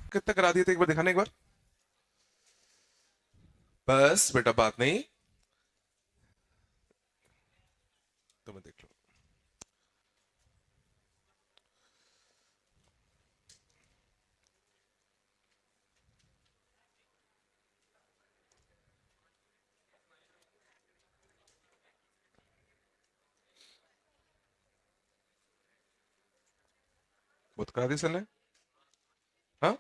कितना करा दिए थे, एक बार दिखाना एक बार। बस बेटा बात नहीं, तुम्हें देख लो। बहुत करा दिया सर ने। हाँ,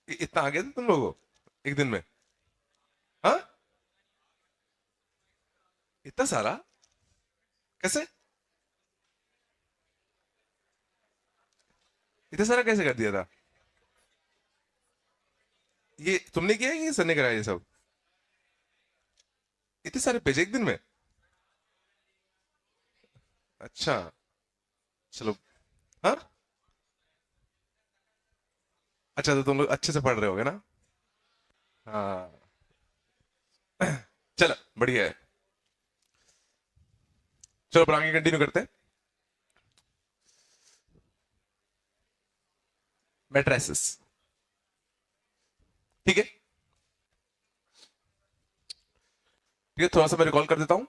इतना आ गया था तुम लोगों को एक दिन में? हाँ, इतना सारा कैसे? इतना सारा कैसे कर दिया था? ये तुमने किया है कि सर ने कराया ये सब? इतने सारे पेज एक दिन में? अच्छा, चलो। हाँ, अच्छा, तो तुम लोग अच्छे से पढ़ रहे होगे ना? हाँ, चलो बढ़िया है। चलो पर आगे कंटिन्यू करते हैं। मैट्रेसेस, ठीक है। ठीक है, थोड़ा सा मैं रिकॉल कर देता हूं।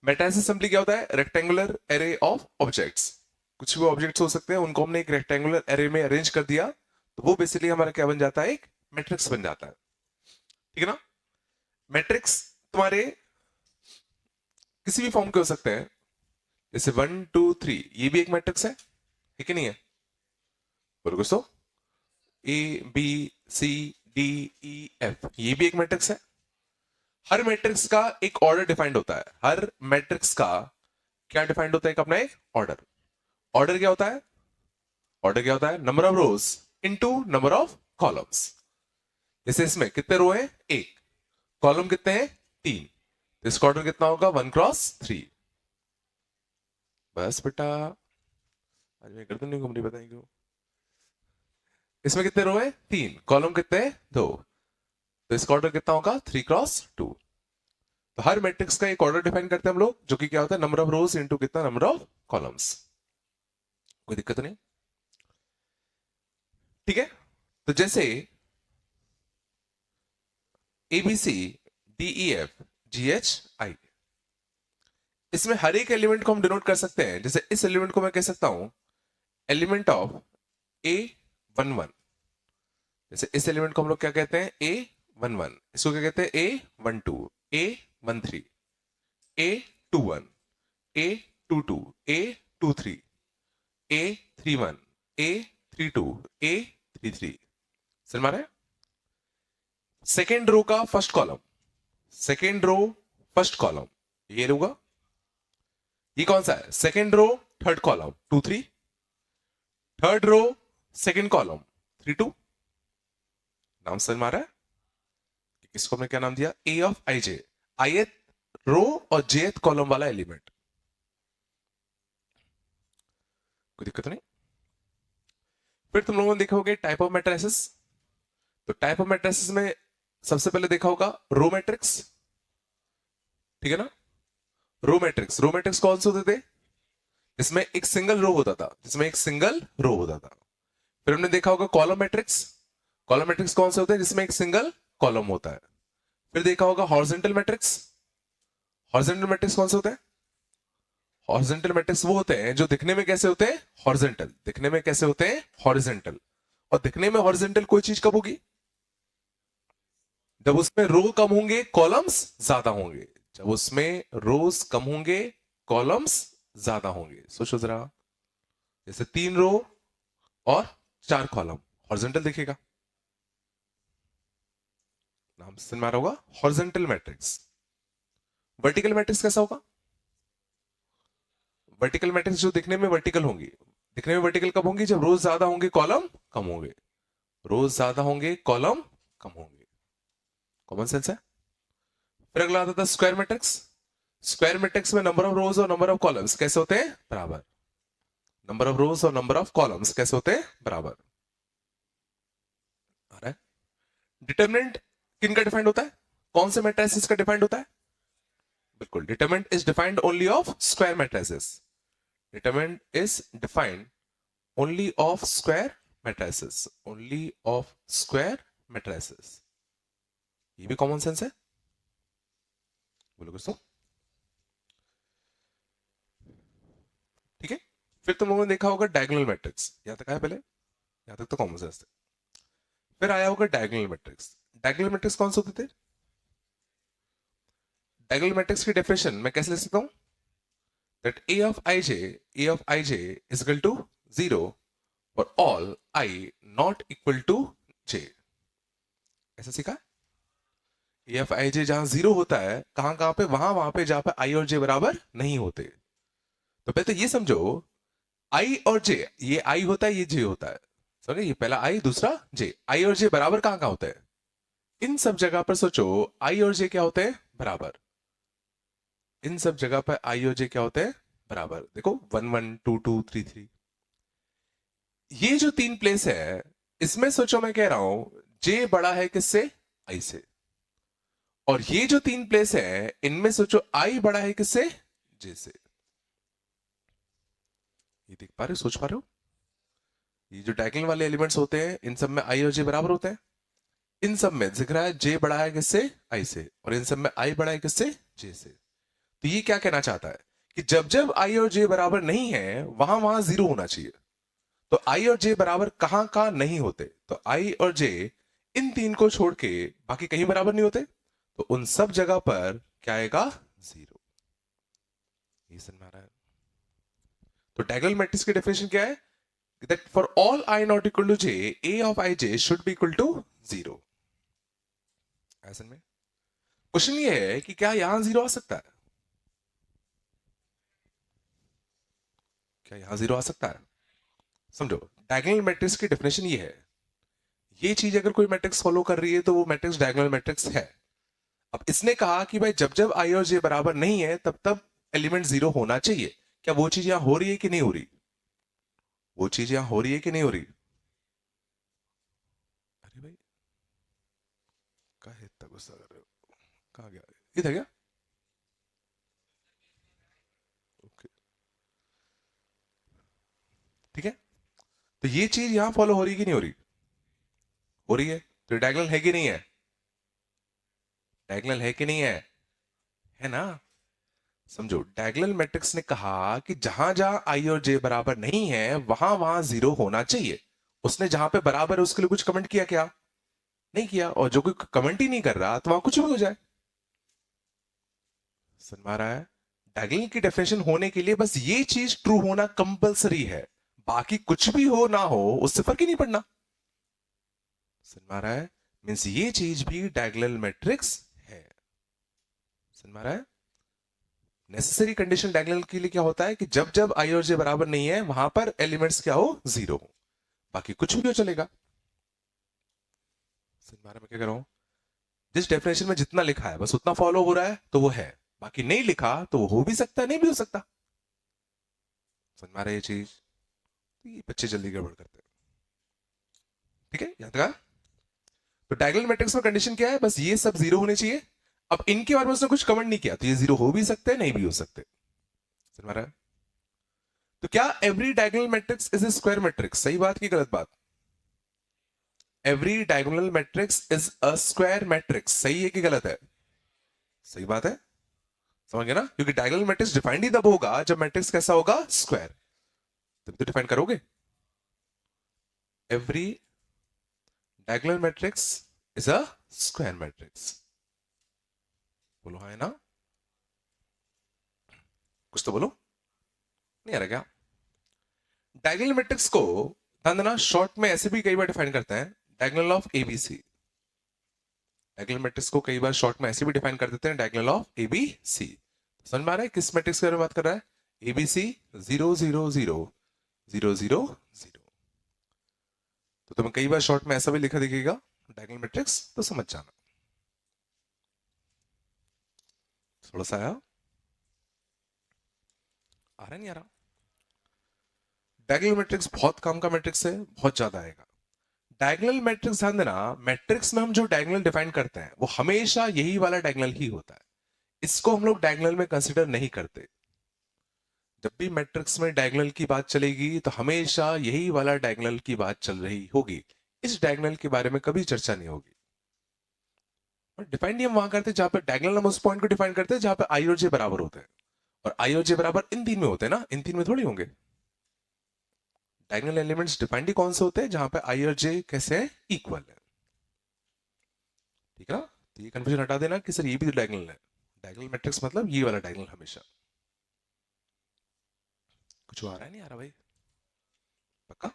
मैट्रिसेस सिंपली क्या होता है? Rectangular array of objects. कुछ भी ऑब्जेक्ट्स हो सकते हैं, उनको हमने एक रेक्टेंगुलर एरे में अरेंज कर दिया, तो वो बेसिकली हमारा क्या बन जाता है? एक मैट्रिक्स बन जाता है। ठीक है ना? मैट्रिक्स तुम्हारे किसी भी फॉर्म के हो सकते हैं, जैसे 1 2 3, ये भी एक मैट्रिक्स है कि नहीं है? बोलो कुछ तो। A B C D E F, ये भी एक मैट्रिक्स है। हर मैट्रिक्स का एक ऑर्डर डिफाइंड होता है। हर मैट्रिक्स का क्या डिफाइंड होता है? एक अपना एक ऑर्डर। ऑर्डर क्या होता है? ऑर्डर क्या होता है? Number of rose into number of columns. जैसे इसमें कितने रो हैं? एक। कॉलम कितने हैं? तीन। तो इसका ऑर्डर कितना होगा? 1 × 3। बस बेटा, आज मैं गर्दन नहीं घूम रही, बताएं क्यों? इसमें कितने रो हैं? तीन। कॉलम कितने हैं? दो। तो इसका ऑर्डर कितना होगा? 3 × 2। तो हर मैट्रिक्स का एक ऑर्डर डिफाइन करते हैं हम लोग, जो कि क्या होता है? नंबर ऑफ रोज इंटू कितना? Number of columns. कोई दिक्कत नहीं? ठीक है। तो जैसे ABC DEF GHI, इसमें हर एक एलिमेंट को हम डिनोट कर सकते हैं। जैसे इस एलिमेंट को मैं कह सकता हूं एलिमेंट ऑफ A11। जैसे इस एलिमेंट को हम लोग क्या कहते हैं? A11। इसको क्या कहते हैं? A12, A13, A21, A22, A23, A31, A32, A33। समझ में आ रहा है? सेकेंड रो का first column, second row first column, ये होगा। ये कौन सा है? Second row third column 2 3, third row second column 3 2। नाम समझ में आ रहा है? इसको हमने क्या नाम दिया? ए ऑफ आई जे, ith रो और jth कॉलम वाला एलिमेंट। कोई दिक्कत नहीं? फिर तुम लोगों ने देखा होगा टाइप ऑफ मैट्रिसेस। तो टाइप ऑफ मैट्रिसेस में सबसे पहले देखा होगा रो मैट्रिक्स। ठीक है ना? रो मैट्रिक्स, रो मैट्रिक्स कौन से होते थे? जिसमें एक सिंगल रो होता था, जिसमें एक सिंगल रो होता था। फिर हमने देखा होगा कॉलम मैट्रिक्स। कॉलम मैट्रिक्स कौन से होते हैं? जिसमें एक सिंगल कॉलम होता है। फिर देखा होगा हॉरिजॉन्टल मैट्रिक्स। हॉरिजॉन्टल मैट्रिक्स कौन से होते हैं? हॉरिजॉन्टल मैट्रिक्स वो होते हैं जो दिखने में कैसे होते हैं? हॉरिजॉन्टल। दिखने में कैसे होते हैं? हॉरिजॉन्टल। और दिखने में हॉरिजॉन्टल कोई चीज कब होगी? जब उसमें रो कम होंगे, कॉलम्स ज्यादा होंगे। जब उसमें रोज कम होंगे, कॉलम्स ज्यादा होंगे। सोचो जरा, जैसे 3 रो और 4 कॉलम, हॉरिजॉन्टल दिखेगा। नाम से मारा होगा हॉरिजॉन्टल मैट्रिक्स। वर्टिकल मैट्रिक्स कैसा होगा? वर्टिकल मैट्रिक्स जो दिखने में वर्टिकल होंगी। दिखने में वर्टिकल कब होंगी? जब रोज ज्यादा होंगे, कॉलम कम होंगे। रोज ज्यादा होंगे, कॉलम कम होंगे। कॉमन सेंस है। फिर अगला आता था स्क्वायर मैट्रिक्स। स्क्वायर मैट्रिक्स में नंबर ऑफ रोज और नंबर ऑफ कॉलम्स कैसे होते हैं? बराबर। नंबर ऑफ रोज और नंबर ऑफ कॉलम्स कैसे होते हैं? बराबर। आ रहा है? डिटरमिनेंट किन का डिफाइंड होता है? कौन से मैट्रिसेस का डिफाइंड होता है? बिल्कुल, determinant is defined only of square matrices. Determinant is defined only of square matrices, only of square matrices. ये भी कॉमन सेंस है, बोलो दोस्तों। ठीक है, फिर तुम लोगों ने देखा होगा डायगोनल मैट्रिक्स, यहां तक आया पहले, यहां तक तो कॉमन सेंस थे। फिर आया होगा डायगोनल मैट्रिक्स। डायगोनल मैट्रिक्स कौन से होते थे? डायगोनल मैट्रिक्स की डेफिनेशन मैं कैसे लिख सकता हूं? That A of I J is equal to 0 for all I not equal to J. ऐसा सीखा? ए ऑफ आई जे जहां 0 होता है, कहां कहां पे? वहां वहां पे जहां पे आई और जे बराबर नहीं होते। तो पहले तो ये समझो, आई और जे, ये आई होता है, ये जे होता है, समझे? ये पहला आई, दूसरा जे। आई और जे बराबर कहां कहां होते हैं? इन सब जगह पर सोचो, आई और जे क्या होते हैं? बराबर। इन सब जगह पर आई और जे क्या होते हैं? बराबर। देखो 1 1 2 2 3 3, ये जो 3 प्लेस है, इसमें सोचो मैं कह रहा हूं जे बड़ा है किससे? आई से। और ये जो 3 प्लेस है, इनमें सोचो आई बड़ा है किससे? जे से। ये देख पा रहे हो, सोच पा रहे हो? ये जो डायगोनल वाले एलिमेंट्स होते हैं, इन सब में आई और जे बराबर होते हैं। इन सब में दिख रहा है जे बड़ा है किससे? आई से। और इन सब में आई बड़ा है किससे? जे से। तो ये क्या कहना चाहता है कि जब जब आई और जे बराबर नहीं है, वहां वहां 0 होना चाहिए। तो आई और जे बराबर कहां कहां नहीं होते? तो आई और जे, इन 3 को छोड़ के बाकी कहीं बराबर नहीं होते, तो उन सब जगह पर क्या आएगा? 0। ये समझ में आ रहा है? तो डायगोनल मैट्रिक्स की डेफिनेशन क्या है? That for all I not equal to J, A of I J should be equal to 0। ऐसे में क्वेश्चन ये है कि क्या यहां 0 आ सकता है? क्या यहां 0 आ सकता है? समझो, डायगोनल मैट्रिक्स की डेफिनेशन ये है, ये चीज अगर कोई मैट्रिक्स फॉलो कर रही है तो वो मैट्रिक्स डायगोनल मैट्रिक्स है। अब इसने कहा कि भाई जब जब आई और जे बराबर नहीं है, तब तब एलिमेंट 0 होना चाहिए। क्या वो चीज यहां हो रही है कि नहीं हो रही? वो चीज यहां हो रही है कि नहीं हो रही? अरे भाई, काहे इतना गुस्सा कर रहे हो? कहां गया? इधर क्या? ओके, ठीक है। तो ये चीज यहां फॉलो हो रही है कि नहीं हो रही? हो रही है। तो डायगोनल है कि नहीं है? डायगोनल है कि नहीं है? है ना? समझो, डायगोनल मैट्रिक्स ने कहा कि जहां जहां आई और जे बराबर नहीं है, वहां वहां 0 होना चाहिए। उसने जहां पे बराबर है उसके लिए कुछ कमेंट किया क्या? नहीं किया। और जो कोई कमेंट ही नहीं कर रहा, तो वहां कुछ भी हो जाए। समझ में आ रहा है? डायगोनल की डेफिनेशन होने के लिए बस ये चीज ट्रू होना कंपलसरी है, बाकी कुछ भी हो ना हो उससे फर्क ही नहीं पड़ना। समझ में आ रहा है? मींस ये चीज भी डायगोनल मैट्रिक्स है। समझ में आ रहा है? नेसेसरी कंडीशन डायगोनल के लिए क्या होता है कि जब जब आई और जे बराबर नहीं है, वहां पर एलिमेंट्स क्या हो? 0 हो। बाकी कुछ भी हो चलेगा। समझ में आ रहा है मैं क्या कर रहा हूं? जिस डेफिनेशन में जितना लिखा है बस उतना फॉलो हो रहा है तो वो है, बाकी नहीं लिखा तो वो हो भी सकता है, नहीं भी हो सकता। समझ में आ रहा है ये चीज? तो ये बच्चे जल्दी गड़बड़ करते हैं। ठीक है, याद रखा? तो डायगोनल मैट्रिक्स में कंडीशन क्या है? बस ये सब 0 होने चाहिए। अब इनके बारे में उसने कुछ कमेंट नहीं किया, तो ये 0 हो भी सकते हैं, नहीं भी हो सकते। समझ में आ रहा है? तो क्या every diagonal matrix is A square matrix? सही बात की गलत बात? Every diagonal matrix is a square matrix, सही है कि गलत है? सही बात है। समझ गए ना? क्योंकि डायगोनल मैट्रिक्स डिफाइंड ही तब होगा जब मैट्रिक्स कैसा होगा? स्क्वायर। तब तो डिफाइन करोगे। Every diagonal matrix is a square matrix. बोलो हाँ है ना? कुछ तो बोलो। नहीं आ रहा क्या? डायगोनल मैट्रिक्स को ध्यान देना, शॉर्ट में ऐसे भी कई बार डिफाइन करते हैं, diagonal of ABC. Diagonal matrix को कई बार शॉर्ट में ऐसे भी डिफाइन कर देते हैं, डायगोनल ऑफ एबीसी। समझ में आ रहा है किस मैट्रिक्स के बारे में बात कर रहा है? एबीसी 0 0 0 0 0 0। तो तुम्हें कई बार शॉर्ट में ऐसा भी लिखा दिखेगा डायगोनल मैट्रिक्स, तो समझ जाना। थोड़ा सा आया? आ रहा नहीं आ रहा? डायगोनल मैट्रिक्स बहुत काम का मैट्रिक्स है, बहुत ज्यादा आएगा। डायगोनल मैट्रिक्स ध्यान देना, मैट्रिक्स में हम जो डायगोनल डिफाइन करते हैं वो हमेशा यही वाला डायगोनल ही होता है। इसको हम लोग डायगोनल में कंसीडर नहीं करते। जब भी मैट्रिक्स में डायगोनल की बात चलेगी तो हमेशा यही वाला डायगोनल की बात चल रही होगी, इस डायगोनल के बारे में कभी चर्चा नहीं होगी। और डिफाइन हम वहां करते हैं जहां पे डायगोनल, हम उस पॉइंट को डिफाइन करते हैं जहां पे आई और जे बराबर होते हैं, और आई और जे बराबर इन तीन में होते हैं ना, इन तीन में थोड़ी होंगे। डायगोनल एलिमेंट्स डिफाइंड ही कौन से होते हैं, जहां पे आई और जे कैसे है, इक्वल है। ठीक है ना, तो ये कंफ्यूजन हटा देना कि सर ये भी तो डायगोनल है। डायगोनल मैट्रिक्स मतलब ये वाला डायगोनल हमेशा। कुछ आ रहा है, नहीं आ रहा भाई? पक्का?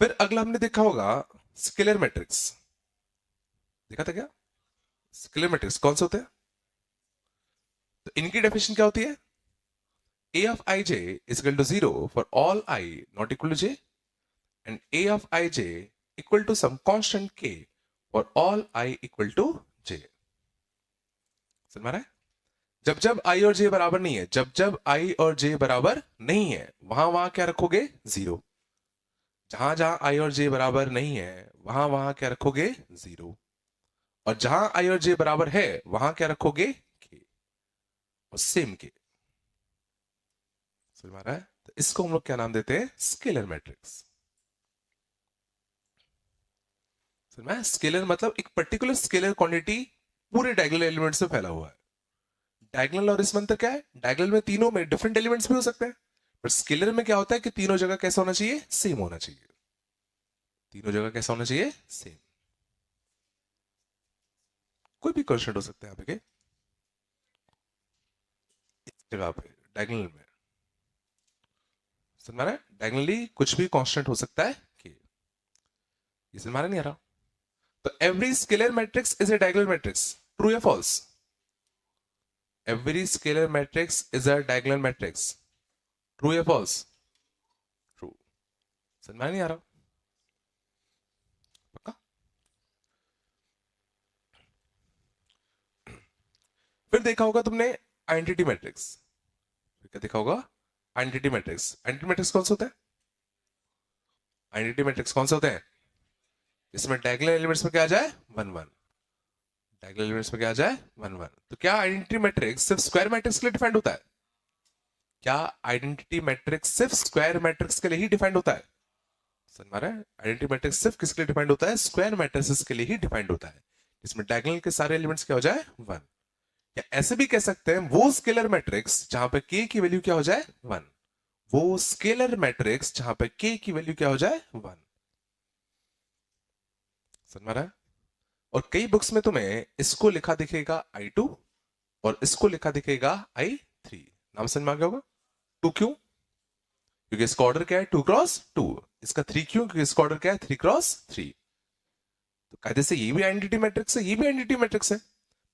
फिर अगला हमने देखा होगा स्केलर मैट्रिक्स। देखा था क्या? स्केलर मैट्रिक्स कौन से होते हैं? तो इनकी डेफिनेशन क्या होती है? A of ij is equal to 0 for all I not equal to j, and A of ij equal to some constant k for all I equal to j. समझ में आ रहा है? जब जब i और j बराबर नहीं है, जब जब i और j बराबर नहीं है, वहां वहां क्या रखोगे? जीरो। जहां जहां i और j बराबर नहीं है, वहां वहां क्या रखोगे? जीरो। और जहां i और j बराबर है, वहां क्या रखोगे? k। और सेम k। समझ में आ रहा है? तो इसको हम लोग क्या नाम देते हैं? Scalar matrix. स्केलर मतलब एक पर्टिकुलर स्केलर क्वांटिटी पूरे डायगोनल एलिमेंट्स में फैला हुआ है। डायगोनल और इसमें अंतर क्या है? डायगोनल में तीनों में डिफरेंट एलिमेंट्स भी हो सकते हैं, पर स्केलर में क्या होता है कि तीनों जगह कैसा होना चाहिए? सेम होना चाहिए। तीनों जगह कैसा होना चाहिए? सेम। कोई भी क्वेश्चन हो सकता है यहाँ पे, इस जगह पे डायगोनल में। समझ में आ रहा है? डायगोनली कुछ भी कांस्टेंट हो सकता है कि ये समझ में आ रहा नहीं आ रहा? तो every scalar matrix is a diagonal matrix, true या false? Every scalar matrix is a diagonal matrix, true या फॉल्स? ट्रू। समझ में नहीं आ रहा? पक्का? फिर देखा होगा तुमने आइडेंटिटी मैट्रिक्स। क्या देखा होगा? Identity matrix. आइडेंटिटी मैट्रिक्स कौन सा होता है? आइडेंटिटी मैट्रिक्स कौन से होते हैं? इसमें डायगोनल एलिमेंट्स में क्या आ जाए? One one. डायगोनल एलिमेंट्स में क्या आ जाए? One one. तो क्या आइडेंटिटी मैट्रिक्स सिर्फ स्क्वायर मैट्रिक्स के लिए डिफाइंड होता है? क्या आइडेंटिटी मैट्रिक्स सिर्फ स्क्वायर मैट्रिक्स के लिए ही डिफाइंड होता है? समझ में आ रहा है? आइडेंटिटी मैट्रिक्स सिर्फ किसके लिए डिफाइंड होता है? स्क्वायर मैट्रिसेस के लिए ही डिफाइंड होता है, इसमें डायगोनल के सारे एलिमेंट्स क्या हो जाए? वन। या ऐसे भी कह सकते हैं वो स्केलर मैट्रिक्स जहां पे k की वैल्यू क्या हो जाए? वन। वो स्केलर मैट्रिक्स जहां पे k की वैल्यू क्या हो जाए? वन। समझ में आ रहा है? और कई बुक्स में तुम्हें इसको लिखा दिखेगा I2 और इसको लिखा दिखेगा I3। नाम समझ में आ गया होगा? टू क्यों? क्योंकि इसका ऑर्डर क्या है? 2x2। इसका 3 क्यों? क्योंकि इसका ऑर्डर क्या है? 3x3। तो कायदे से ये भी आइडेंटिटी मैट्रिक्स है, ये भी आइडेंटिटी मैट्रिक्स है,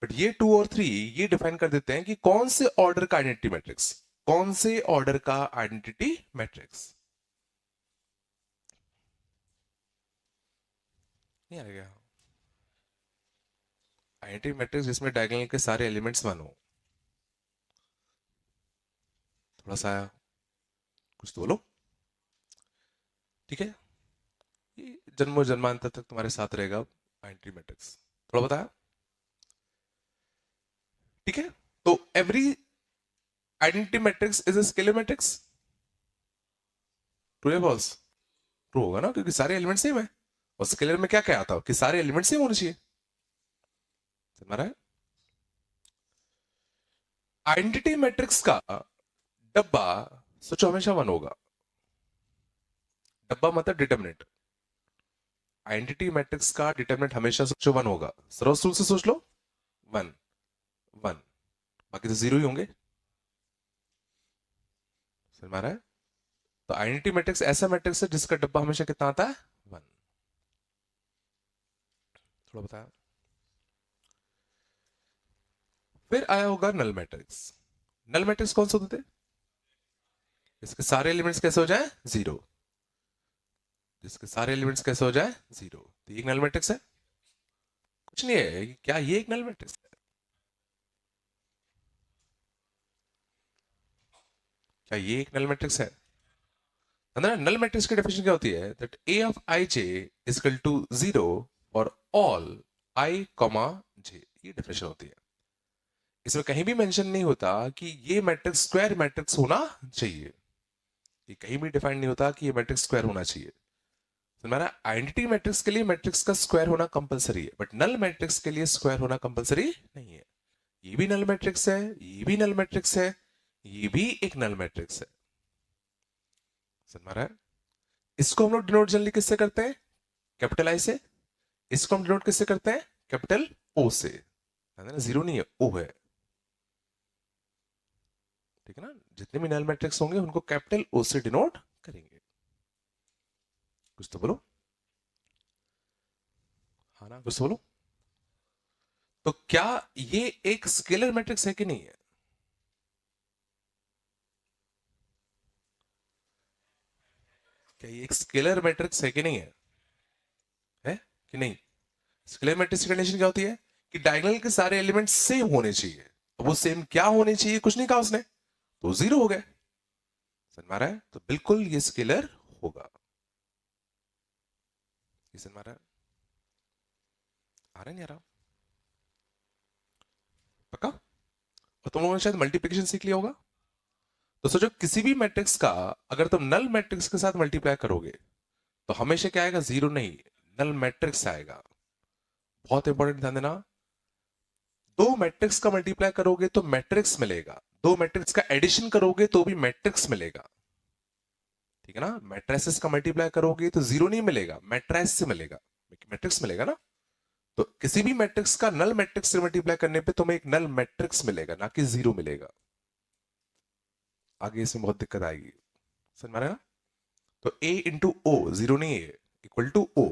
बट ये 2 और 3 ये डिफाइन कर देते हैं कि कौन से ऑर्डर का आइडेंटिटी मैट्रिक्स, कौन से ऑर्डर का आइडेंटिटी मैट्रिक्स। नहीं आ गया? आइडेंटिटी मैट्रिक्स जिसमें डायगोनल के सारे एलिमेंट्स वन हो। थोड़ा सा कुछ तो बोलो। ठीक है, ये जन्मों जन्मांतर तक तुम्हारे साथ रहेगा आइडेंटिटी मैट्रिक्स। थोड़ा बताया? ठीक है, तो every identity matrix is a scalar matrix, true या फॉल्स? ट्रू होगा ना, क्योंकि सारे एलिमेंट सेम है। और स्केलर में क्या क्या आता है कि सारे एलिमेंट सेम होने चाहिए। समझ रहा है? आइडेंटिटी मैट्रिक्स का डब्बा सोचो हमेशा वन होगा। डब्बा मतलब डिटरमिनेंट। आइडेंटिटी मैट्रिक्स का डिटरमिनेंट हमेशा सोचो वन होगा। सरल रूल से सोच लो, वन वन, बाकी तो जीरो ही होंगे। समझ में आ रहा है? तो आइडेंटिटी मैट्रिक्स ऐसा मैट्रिक्स है जिसका डब्बा हमेशा कितना आता है? वन। थोड़ा बताया? फिर आया होगा नल मैट्रिक्स। नल मैट्रिक्स कौन से होते थे? इसके सारे एलिमेंट्स कैसे हो जाए? जीरो। जिसके सारे एलिमेंट्स कैसे हो जाए? जीरो। तो ये एक नल मैट्रिक्स है? कुछ नहीं है क्या? ये एक नल मैट्रिक्स है? क्या ये एक नल मैट्रिक्स है? अंदर नल मैट्रिक्स की डेफिनेशन क्या होती है? That A of I J is equal to zero for all I comma J. ये डेफिनेशन होती है। इसमें कहीं भी मेंशन नहीं होता कि ये मैट्रिक्स स्क्वायर मैट्रिक्स होना चाहिए, ये कहीं भी डिफाइन नहीं होता कि ये मैट्रिक्स स्क्वायर होना चाहिए। तो हमारा आइडेंटिटी मैट्रिक्स के लिए मैट्रिक्स का स्क्वायर होना कंपलसरी है, बट नल मैट्रिक्स के लिए स्क्वायर होना कंपलसरी नहीं है। ये भी नल मैट्रिक्स है, ये भी नल मैट्रिक्स है, ये भी एक नल मैट्रिक्स है। समझ में आ रहा है? इसको हम लोग डिनोट जनरली किससे करते हैं? कैपिटल आई से। इसको हम डिनोट किससे करते हैं? कैपिटल ओ से। जीरो नहीं है, ओ है, ठीक है ना? जितने भी नल मैट्रिक्स होंगे उनको कैपिटल ओ से डिनोट करेंगे। कुछ तो बोलो, हाँ ना, कुछ तो बोलो। तो क्या ये एक स्केलर मैट्रिक्स है कि नहीं है? क्या ये एक स्केलर मैट्रिक्स है कि नहीं है? है कि नहीं? स्केलर मैट्रिक्स की कंडीशन क्या होती है कि डायगोनल के सारे एलिमेंट सेम होने चाहिए। अब वो सेम क्या होने चाहिए? कुछ नहीं कहा उसने, तो जीरो हो गए। समझ में आ रहा है? तो बिल्कुल ये स्केलर होगा। ये समझ में आ रहा है? आ रहा नहीं आ रहा? पक्का? और तुम लोगों ने शायद मल्टीप्लिकेशन सीख लिया होगा। तो सोचो किसी भी मैट्रिक्स का अगर तुम नल मैट्रिक्स के साथ मल्टीप्लाई करोगे तो हमेशा क्या आएगा? जीरो नहीं, नल मैट्रिक्स आएगा। बहुत इंपॉर्टेंट, ध्यान देना। दो मैट्रिक्स का मल्टीप्लाई करोगे तो मैट्रिक्स मिलेगा, दो मैट्रिक्स का एडिशन करोगे तो भी मैट्रिक्स मिलेगा, ठीक है ना? मैट्रिसेस का मल्टीप्लाई करोगे तो जीरो नहीं मिलेगा, मैट्रिक्स से मिलेगा, मैट्रिक्स मिलेगा ना? तो किसी भी मैट्रिक्स का नल मैट्रिक्स से मल्टीप्लाई करने पे तुम्हें एक नल मैट्रिक्स मिलेगा, ना कि जीरो मिलेगा। आगे इसमें बहुत दिक्कत आएगी, समझ में आ रहा है ना? तो a इंटू ओ, जीरो नहीं है, इक्वल टू ओ।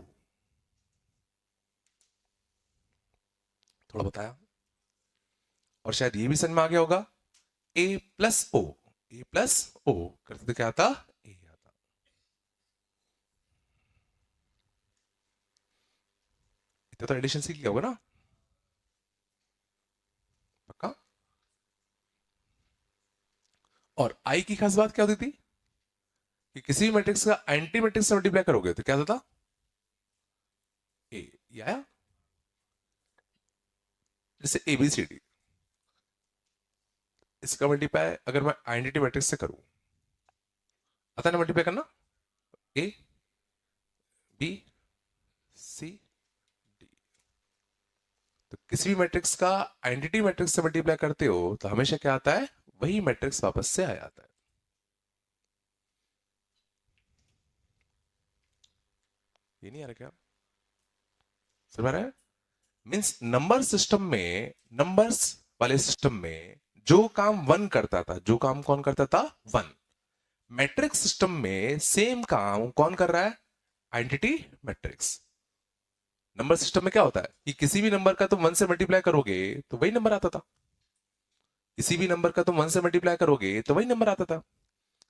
थोड़ा बताया, और शायद ये भी समझ में आ गया होगा। a plus O, A plus O करते तो क्या आता? ए आता। इतना तो एडिशन सीख लिया होगा ना? पक्का? और आई की खास बात क्या होती थी कि किसी भी मैट्रिक्स का एंटी मैट्रिक्स से मल्टीप्लाई करोगे तो क्या होता? ए। या जैसे एबीसीडी, इसका मल्टीप्लाई अगर मैं आइडेंटिटी मैट्रिक्स से करूं, आता है ना मल्टीप्लाई करना? A B C D. तो किसी भी मैट्रिक्स का आइडेंटिटी मैट्रिक्स से मल्टीप्लाई करते हो तो हमेशा क्या आता है? वही मैट्रिक्स वापस से आ जाता है। ये नहीं आ रहा क्या? समझ रहा है? मीन्स नंबर सिस्टम में, नंबर्स वाले सिस्टम में जो काम वन करता था, जो काम कौन करता था? वन। मैट्रिक्स सिस्टम में सेम काम कौन कर रहा है? Identity matrix. नंबर सिस्टम में क्या होता है कि किसी भी नंबर का तुम वन से मल्टीप्लाई करोगे तो वही नंबर आता था, किसी भी नंबर का तुम वन से मल्टीप्लाई करोगे तो वही नंबर आता था।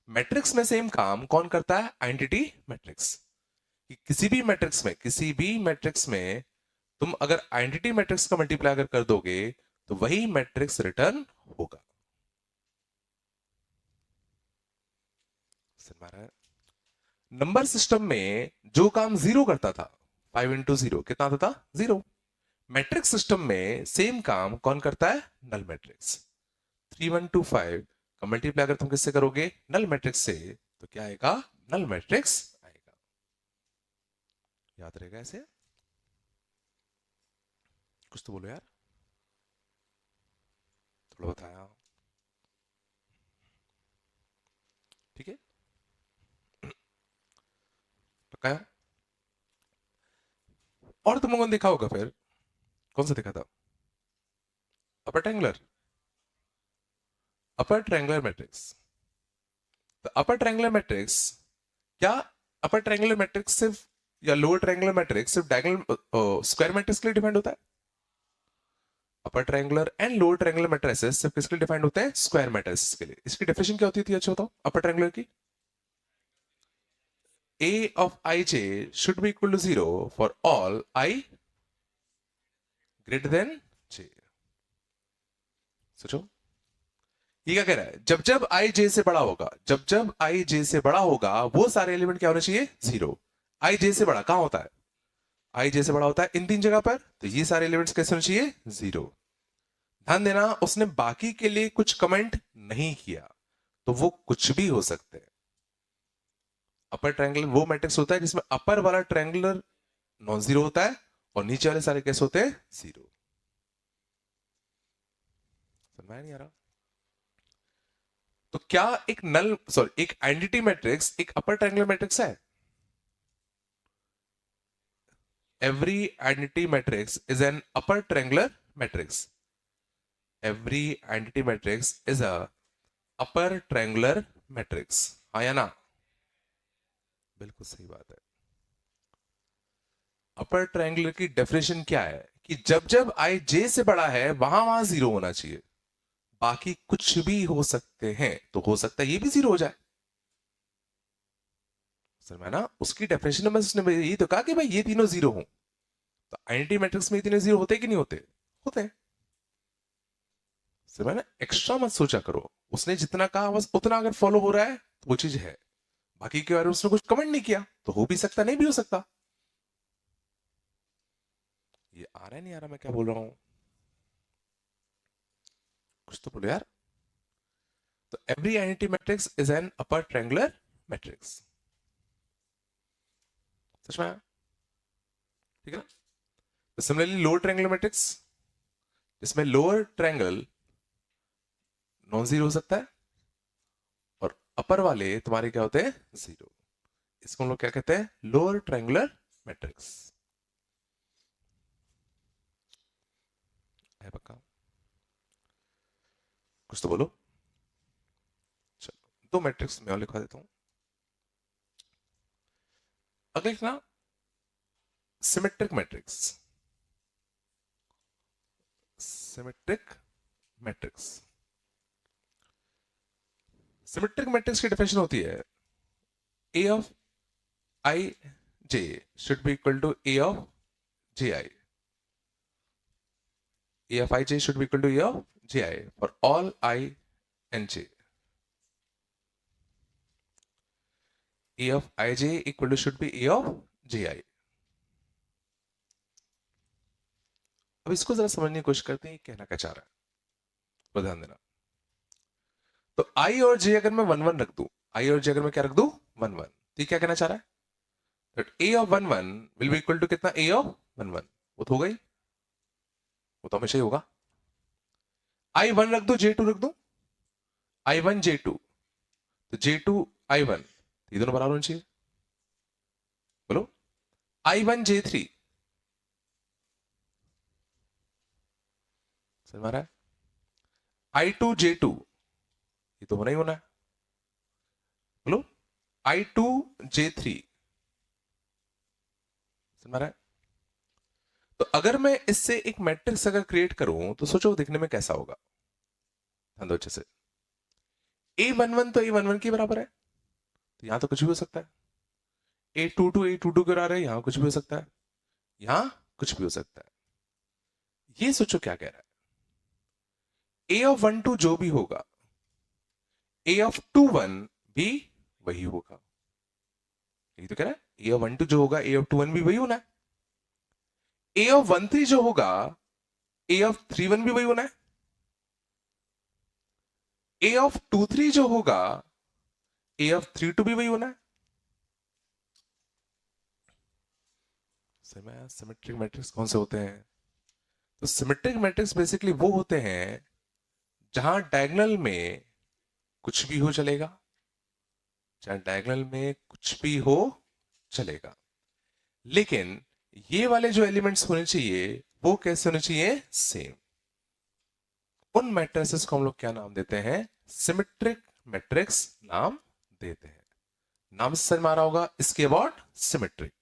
मैट्रिक्स में सेम काम कौन करता है? Identity matrix. कि किसी भी मैट्रिक्स में, किसी भी मैट्रिक्स में तुम अगर आइडेंटिटी मैट्रिक्स का मल्टीप्लाई अगर कर दोगे तो वही मैट्रिक्स रिटर्न होगा। नंबर सिस्टम में जो काम जीरो करता था, 5 into 0 कितना आता था? जीरो। मैट्रिक्स सिस्टम में सेम काम कौन करता है? Null matrix. 3 1 2 5 का मल्टीप्लाई अगर तुम किससे करोगे? नल मैट्रिक्स से, तो क्या आएगा? नल मैट्रिक्स आएगा। याद रहेगा ऐसे? कुछ तो बोलो यार, थोड़ा बताया, ठीक है? पक्का है? और तुम लोगों ने देखा होगा फिर, कौन सा देखा था? Upper triangular, upper triangular matrix. तो अपर ट्रायंगुलर मैट्रिक्स, क्या अपर ट्रायंगुलर मैट्रिक्स सिर्फ या लोअर ट्रायंगुलर मैट्रिक्स सिर्फ डायगोनल स्क्वायर मैट्रिक्स के लिए डिफाइंड होता है? Upper triangular and lower triangular matrices सिर्फ किसके लिए डिफाइंड होते हैं? स्क्वायर मैट्रिसेस के लिए। इसकी डेफिनेशन क्या होती थी? अच्छा बताओ, अपर ट्रायंगुलर की। A of ij should be equal to 0 for all I greater than j। सोचो, ये क्या कह रहा है? जब जब i j से बड़ा होगा, जब जब i j से बड़ा होगा, वो सारे एलिमेंट क्या होने चाहिए? जीरो। i j से बड़ा कहां होता है? i j से बड़ा होता है इन तीन जगह पर, तो ये सारे एलिमेंट्स कैसे होने चाहिए? जीरो। ध्यान देना, उसने बाकी के लिए कुछ कमेंट नहीं किया, तो वो कुछ भी हो सकते हैं। अपर ट्रायंगुलर वो मैट्रिक्स होता है जिसमें अपर वाला ट्रायंगुलर नॉन जीरो होता है और नीचे वाले सारे कैसे होते हैं, जीरो। समझ में नहीं आ रहा? तो क्या एक नल सॉरी एक आइडेंटिटी मैट्रिक्स एक अपर ट्रायंगुलर मैट्रिक्स है? Every identity matrix is an upper triangular matrix. Every identity matrix is a upper triangular matrix. हाँ या ना? बिल्कुल सही बात है। अपर ट्रायंगुलर की डेफिनेशन क्या है कि जब जब आई जे से बड़ा है वहां वहां जीरो होना चाहिए, बाकी कुछ भी हो सकते हैं, तो हो सकता है ये भी जीरो हो जाए। सर मैं ना उसकी डेफिनेशन में उसने यही तो कहा कि भाई ये तीनों जीरो हो, तो आइडेंटिटी मैट्रिक्स में ये तीनों जीरो होते कि नहीं होते? होते हैं। सर मैं ना एक्स्ट्रा मत सोचा करो, उसने जितना कहा बस उतना अगर फॉलो हो रहा है तो वो चीज है, बाकी के बारे में उसने कुछ कमेंट नहीं किया तो हो भी सकता नहीं भी हो सकता। ये आ रहा है नहीं आ रहा मैं क्या बोल रहा हूं? कुछ तो बोलो यार। तो every identity matrix is an upper triangular matrix. समझ में आया? ठीक है ना? सिमिलरली लोअर ट्रायंगुलर मैट्रिक्स, जिसमें लोअर ट्रायंगल नॉन जीरो हो सकता है और अपर वाले तुम्हारे क्या होते हैं, जीरो। इसको हम लोग क्या कहते हैं, लोअर ट्रायंगुलर मैट्रिक्स। है पक्का? कुछ तो बोलो। चलो दो मैट्रिक्स मैं और लिखवा देता हूं। अगले लिखना symmetric matrix. Symmetric matrix. Symmetric matrix की डेफिनेशन होती है A of I J should be equal to A of J I. A of I J should be equal to A of J I for all I and J. A of I J equal to should be A of J I. अब इसको जरा समझने की कोशिश करते हैं कहना क्या चाह रहा है, तो ध्यान देना। तो आई और जे अगर मैं वन वन रख दूं, आई और जे अगर मैं क्या रख दूं, वन वन, तो ये क्या कहना चाह रहा है, that A of one one will be equal to कितना, ए ऑफ वन वन। वो तो हो गई, वो तो हमेशा ही होगा। आई वन रख दो, जे टू रख दो, आई वन जे टू, तो जे टू आई वन, ये दोनों बराबर होने चाहिए। बोलो आई वन जे थ्री, समझ में आ रहा है? आई टू जे टू, ये तो होना ही होना है। बोलो आई टू जे थ्री, समझ में आ रहा है? तो अगर मैं इससे एक मैट्रिक्स अगर क्रिएट करूं तो सोचो दिखने में कैसा होगा। ध्यान दो अच्छे से। ए वन वन तो ए वन वन के बराबर है, तो यहां तो कुछ भी हो सकता है। ए टू टू के बराबर है, यहां कुछ भी हो सकता है, यहां कुछ भी हो सकता है। ये सोचो क्या कह रहा है, ए ऑफ वन टू जो भी होगा, ए ऑफ टू वन भी वही होगा। यही तो कह रहा है, ए ऑफ वन टू जो होगा, ए ऑफ टू वन भी वही होना है। ए ऑफ वन थ्री जो होगा, ए ऑफ थ्री वन भी वही होना है। ए ऑफ टू थ्री जो होगा, ए ऑफ थ्री टू भी वही होना है। सिमेट्रिक मैट्रिक्स कौन से होते हैं? तो सिमेट्रिक मैट्रिक्स बेसिकली वो होते हैं जहां डायगोनल में कुछ भी हो चलेगा, जहां डायगोनल में कुछ भी हो चलेगा, लेकिन ये वाले जो एलिमेंट्स होने चाहिए वो कैसे होने चाहिए, सेम। उन मैट्रिसेस को हम लोग क्या नाम देते हैं, सिमेट्रिक मैट्रिक्स नाम देते हैं। नाम से समझ में आ रहा होगा इसके अबाउट सिमेट्रिक।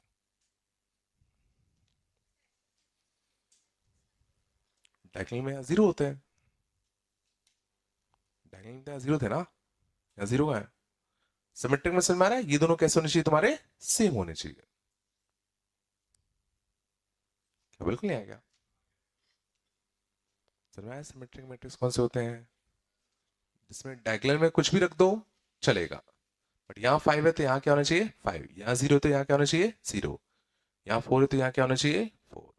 डायगोनल में जीरो होते हैं, डायगोनल में जीरो थे ना, या जीरो है। सिमेट्रिक में समझ में आ रहा है, ये दोनों कैसे होने चाहिए तुम्हारे, सेम होने चाहिए। क्या बिल्कुल नहीं आएगा? समझ में आया सिमेट्रिक मैट्रिक्स कौन से होते हैं, जिसमें डायगोनल में कुछ भी रख दो चलेगा, बट यहाँ फाइव है तो यहाँ क्या होना चाहिए, फाइव। यहाँ जीरो तो यहाँ क्या होना चाहिए, जीरो। यहाँ फोर है तो यहाँ क्या होना चाहिए, फोर।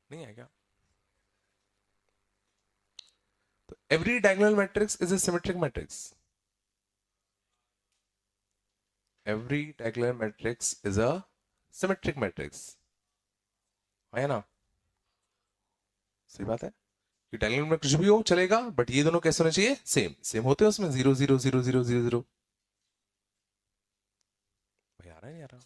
नहीं है क्या? तो every diagonal matrix is A symmetric matrix. Every diagonal matrix is a symmetric matrix, है ना? सही बात है कि डायगोनल में कुछ भी हो चलेगा, बट ये दोनों कैसे होने चाहिए? सेम सेम होते हैं उसमें, 0 0 0 0 0 0. भाई आ रहा है नहीं आ रहा?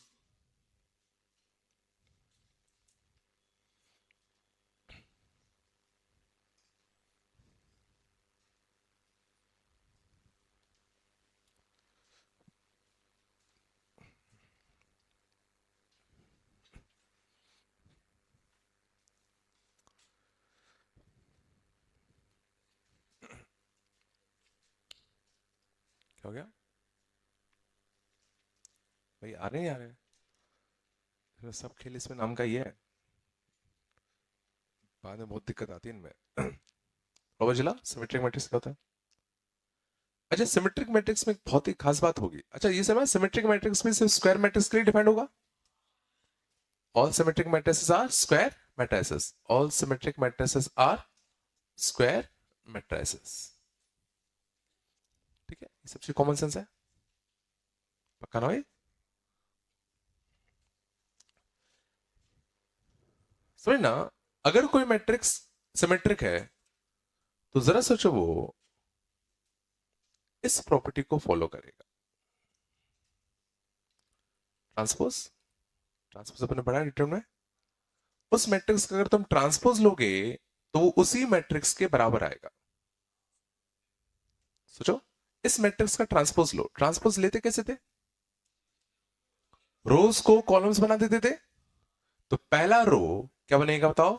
क्या हो गया भाई? आ रहे हैं, आ रहे हैं? फिर सब खेल इसमें नाम का ही है, बाद में बहुत दिक्कत आती है इनमें. और चला सिमेट्रिक मैट्रिक्स क्या होता है? अच्छा, सिमेट्रिक मैट्रिक्स में एक बहुत ही खास बात होगी. अच्छा, ये समय सिमेट्रिक मैट्रिक्स में सिर्फ स्क्वायर मैट्रिक्स के लिए डिफाइंड होगा. All symmetric matrices are square matrices. All symmetric matrices are square matrices. ठीक है, ये सबसे कॉमन सेंस है. पक्का ना भाई? समझ ना. अगर कोई मैट्रिक्स सिमेट्रिक है तो जरा सोचो वो इस प्रॉपर्टी को फॉलो करेगा. ट्रांसपोज. ट्रांसपोज अपने पढ़ा डिटरमिनेंट में. उस मैट्रिक्स का अगर तुम ट्रांसपोज लोगे तो वो उसी मैट्रिक्स के बराबर आएगा. सोचो, इस मैट्रिक्स का ट्रांसपोज लो. ट्रांसपोज लेते कैसे थे? रोज को कॉलम्स बना देते थे. तो पहला रो क्या बनेगा बताओ?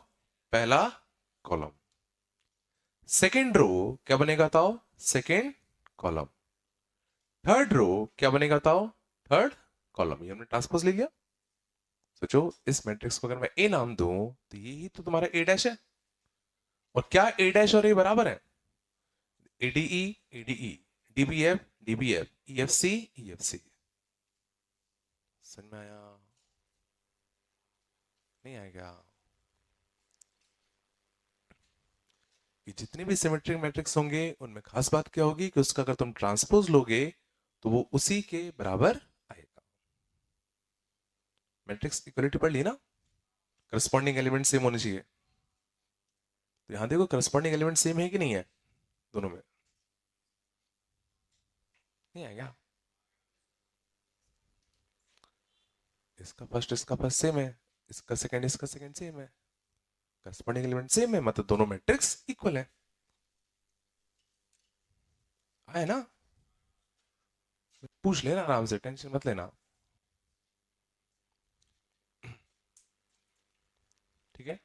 पहला कॉलम. सेकेंड रो क्या बनेगा बताओ? Second column. थर्ड रो क्या बनेगा बताओ? Third column. ये हमने ट्रांसपोज ले लिया. सोचो, इस मैट्रिक्स को अगर मैं ए नाम दूं तो यही तो तुम्हारा ए डैश है. और क्या ए डैश और ए बराबर है? ADE ADE, DBF DBF, EFC EFC. समझ में आया? नहीं आएगा? कि जितने भी सिमेट्रिक मैट्रिक्स होंगे उनमें खास बात क्या होगी कि उसका अगर तुम ट्रांसपोज लोगे तो वो उसी के बराबर आएगा. मैट्रिक्स इक्वलिटी पढ़ ली ना? करस्पॉन्डिंग एलिमेंट सेम होने चाहिए. तो यहां देखो, करस्पॉन्डिंग एलिमेंट सेम है कि नहीं है दोनों में? नहीं आएगा? इसका फर्स्ट सेम है, इसका सेकंड सेम है. करस्पॉन्डिंग एलिमेंट सेम है, मतलब दोनों मैट्रिक्स इक्वल है. आए ना? पूछ लेना आराम से, टेंशन मत लेना. ठीक है,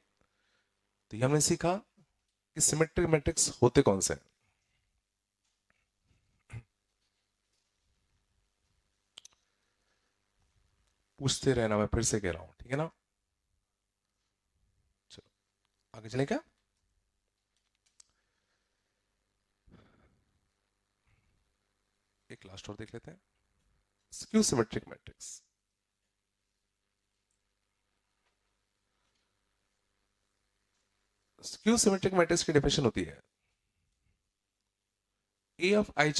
तो ये हमने सीखा कि सिमेट्रिक मैट्रिक्स होते कौन से हैं. पूछते रहना, मैं फिर से कह रहा हूं, ठीक है ना? चलो आगे चले क्या? एक लास्ट और देख लेते हैं. Skew symmetric matrix. Skew symmetric matrix की डेफिनेशन होती है a of ij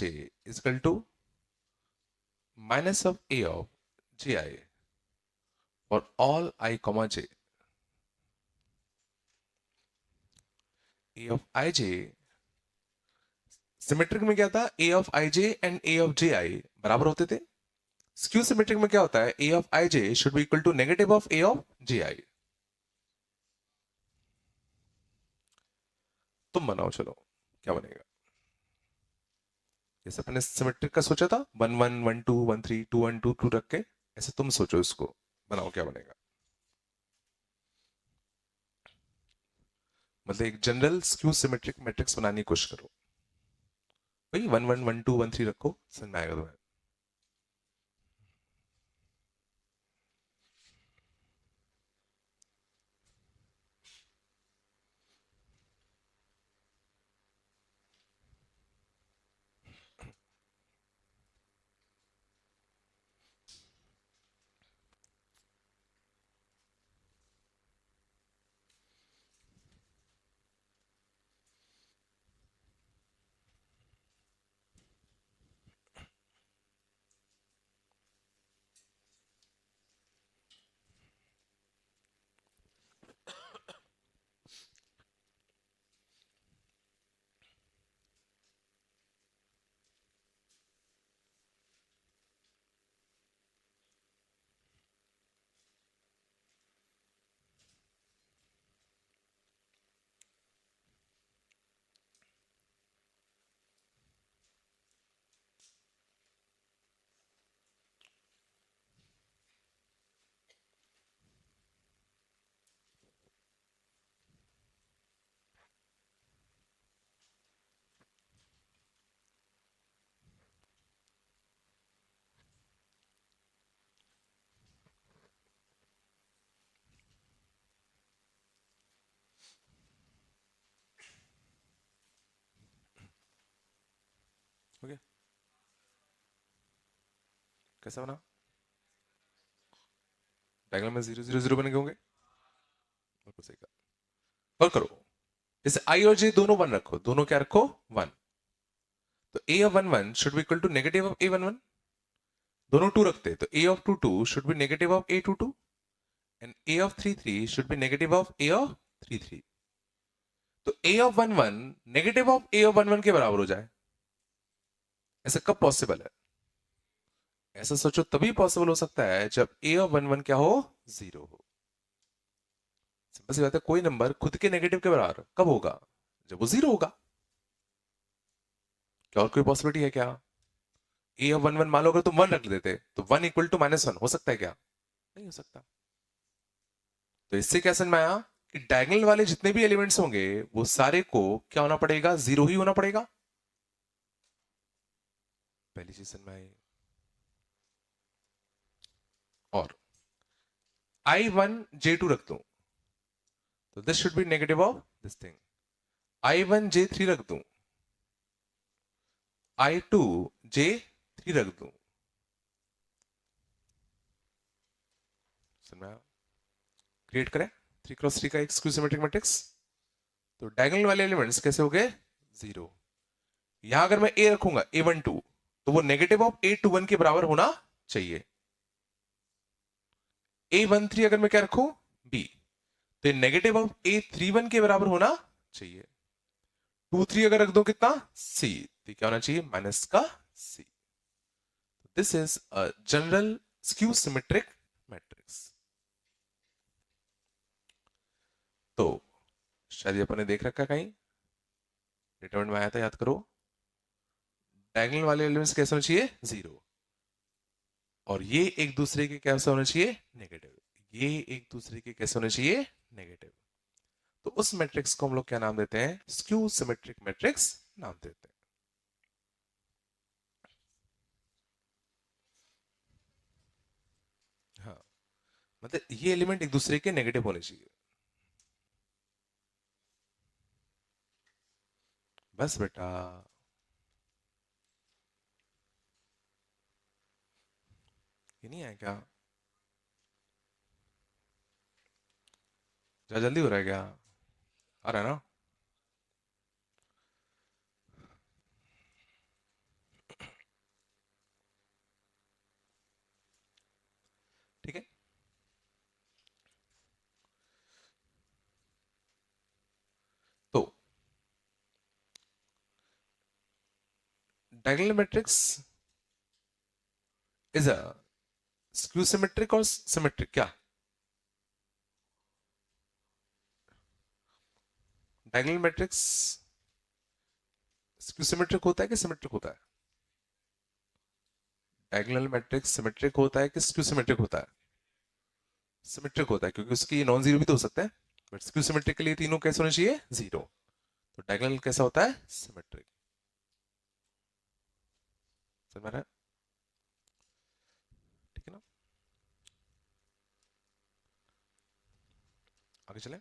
is equal to minus of a of ji for all I comma j. a of ij symmetric में क्या था? a of ij and a of ji बराबर होते थे. Skew symmetric में क्या होता है? a of ij should be equal to negative of a of ji. तुम बनाओ चलो, क्या बनेगा? जैसे अपने सिमेट्रिक का सोचा था, 1 1 1 2 1 3 2 1 2 2 रख के, ऐसे तुम सोचो इसको, बनाओ क्या बनेगा. मतलब एक जनरल स्क्यू सिमेट्रिक मैट्रिक्स बनाने की कोशिश करो. भाई 1 1 1 2 1 3 रखो, समझ में आएगा तुम्हें. हो गया? कैसा बना? डायग्राम में 0 0 0 बने होंगे, बिल्कुल सही कहा। और करो, इसे आई और जे दोनों 1 रखो, दोनों क्या रखो? 1। तो a of 1 1 should be equal to negative of a 1 1, दोनों 2 रखते हैं, तो a of 2 2 should be negative of a 2 2 and a of 3 3 should be negative of a of 3 3। तो a of 1 1 negative of a of 1 1 के बराबर हो जाए, ऐसा कब पॉसिबल है? ऐसा सोचो तभी पॉसिबल हो सकता है जब a of 1 1 क्या हो? 0 हो। सिंपल सी बात है, कोई नंबर खुद के नेगेटिव के बराबर कब होगा? जब वो 0 होगा। क्या और कोई पॉसिबिलिटी है क्या? a of 1 1 मान लो अगर तुम 1 रख देते तो 1 इक्वल टू -1 हो सकता है क्या? नहीं हो सकता। तो इससे क्या समझ में आया कि डायगोनल वाले जितने भी एलिमेंट्स होंगे वो सारे को क्या होना पड़ेगा? 0 ही होना पड़ेगा। पहली चीज समझ में आई। और I1 J2 रख दूं तो this should be negative of this thing. I1 J3 रख दूं, I2 J3 रख दूं, समझ में आया? क्रिएट करें 3x3 का एक स्क्यू सिमेट्रिक मैट्रिक्स। तो डायगोनल वाले एलिमेंट्स कैसे हो गए? 0। यहां अगर मैं a रखूंगा A12 तो वो नेगेटिव ऑफ A21 के बराबर होना चाहिए। A13 अगर मैं क्या रखूं? B, तो नेगेटिव ऑफ A31 के बराबर होना चाहिए। 2 3 अगर रख दो कितना? C, तो क्या होना चाहिए? माइनस का C। This is a general skew symmetric matrix. तो शायद ये अपने देख रखा कहीं, डिटरमिनेंट में आया था, याद करो। डायगोनल वाले एलिमेंट्स कैसे होना चाहिए? 0। और ये एक दूसरे के कैसे होना चाहिए? नेगेटिव। ये एक दूसरे के कैसे होना चाहिए? नेगेटिव। तो उस मैट्रिक्स को हम लोग क्या नाम देते हैं? स्क्यू सिमेट्रिक मैट्रिक्स नाम देते हैं। हाँ, मतलब ये एलिमेंट एक दूसरे के नेगेटिव होने चाहिए। बस बेटा, ये नहीं है क्या? क्या जल्दी हो रहा है क्या? आ रहा है ना? ठीक है। तो diagonal matrix is a skew symmetric और सिमेट्रिक क्या? डायगोनल मैट्रिक्स स्क्यू सिमेट्रिक होता है कि सिमेट्रिक होता है? डायगोनल मैट्रिक्स सिमेट्रिक होता है कि स्क्यू सिमेट्रिक होता है? सिमेट्रिक होता है, क्योंकि उसकी नॉन जीरो भी तो हो सकता है। बट स्क्यू सिमेट्रिक के लिए तीनों कैसे होने चाहिए? 0। तो डायगोनल कैसा होता है? सिमेट्रिक। समझ में आ रहा है? ठीक है ना? आगे चले,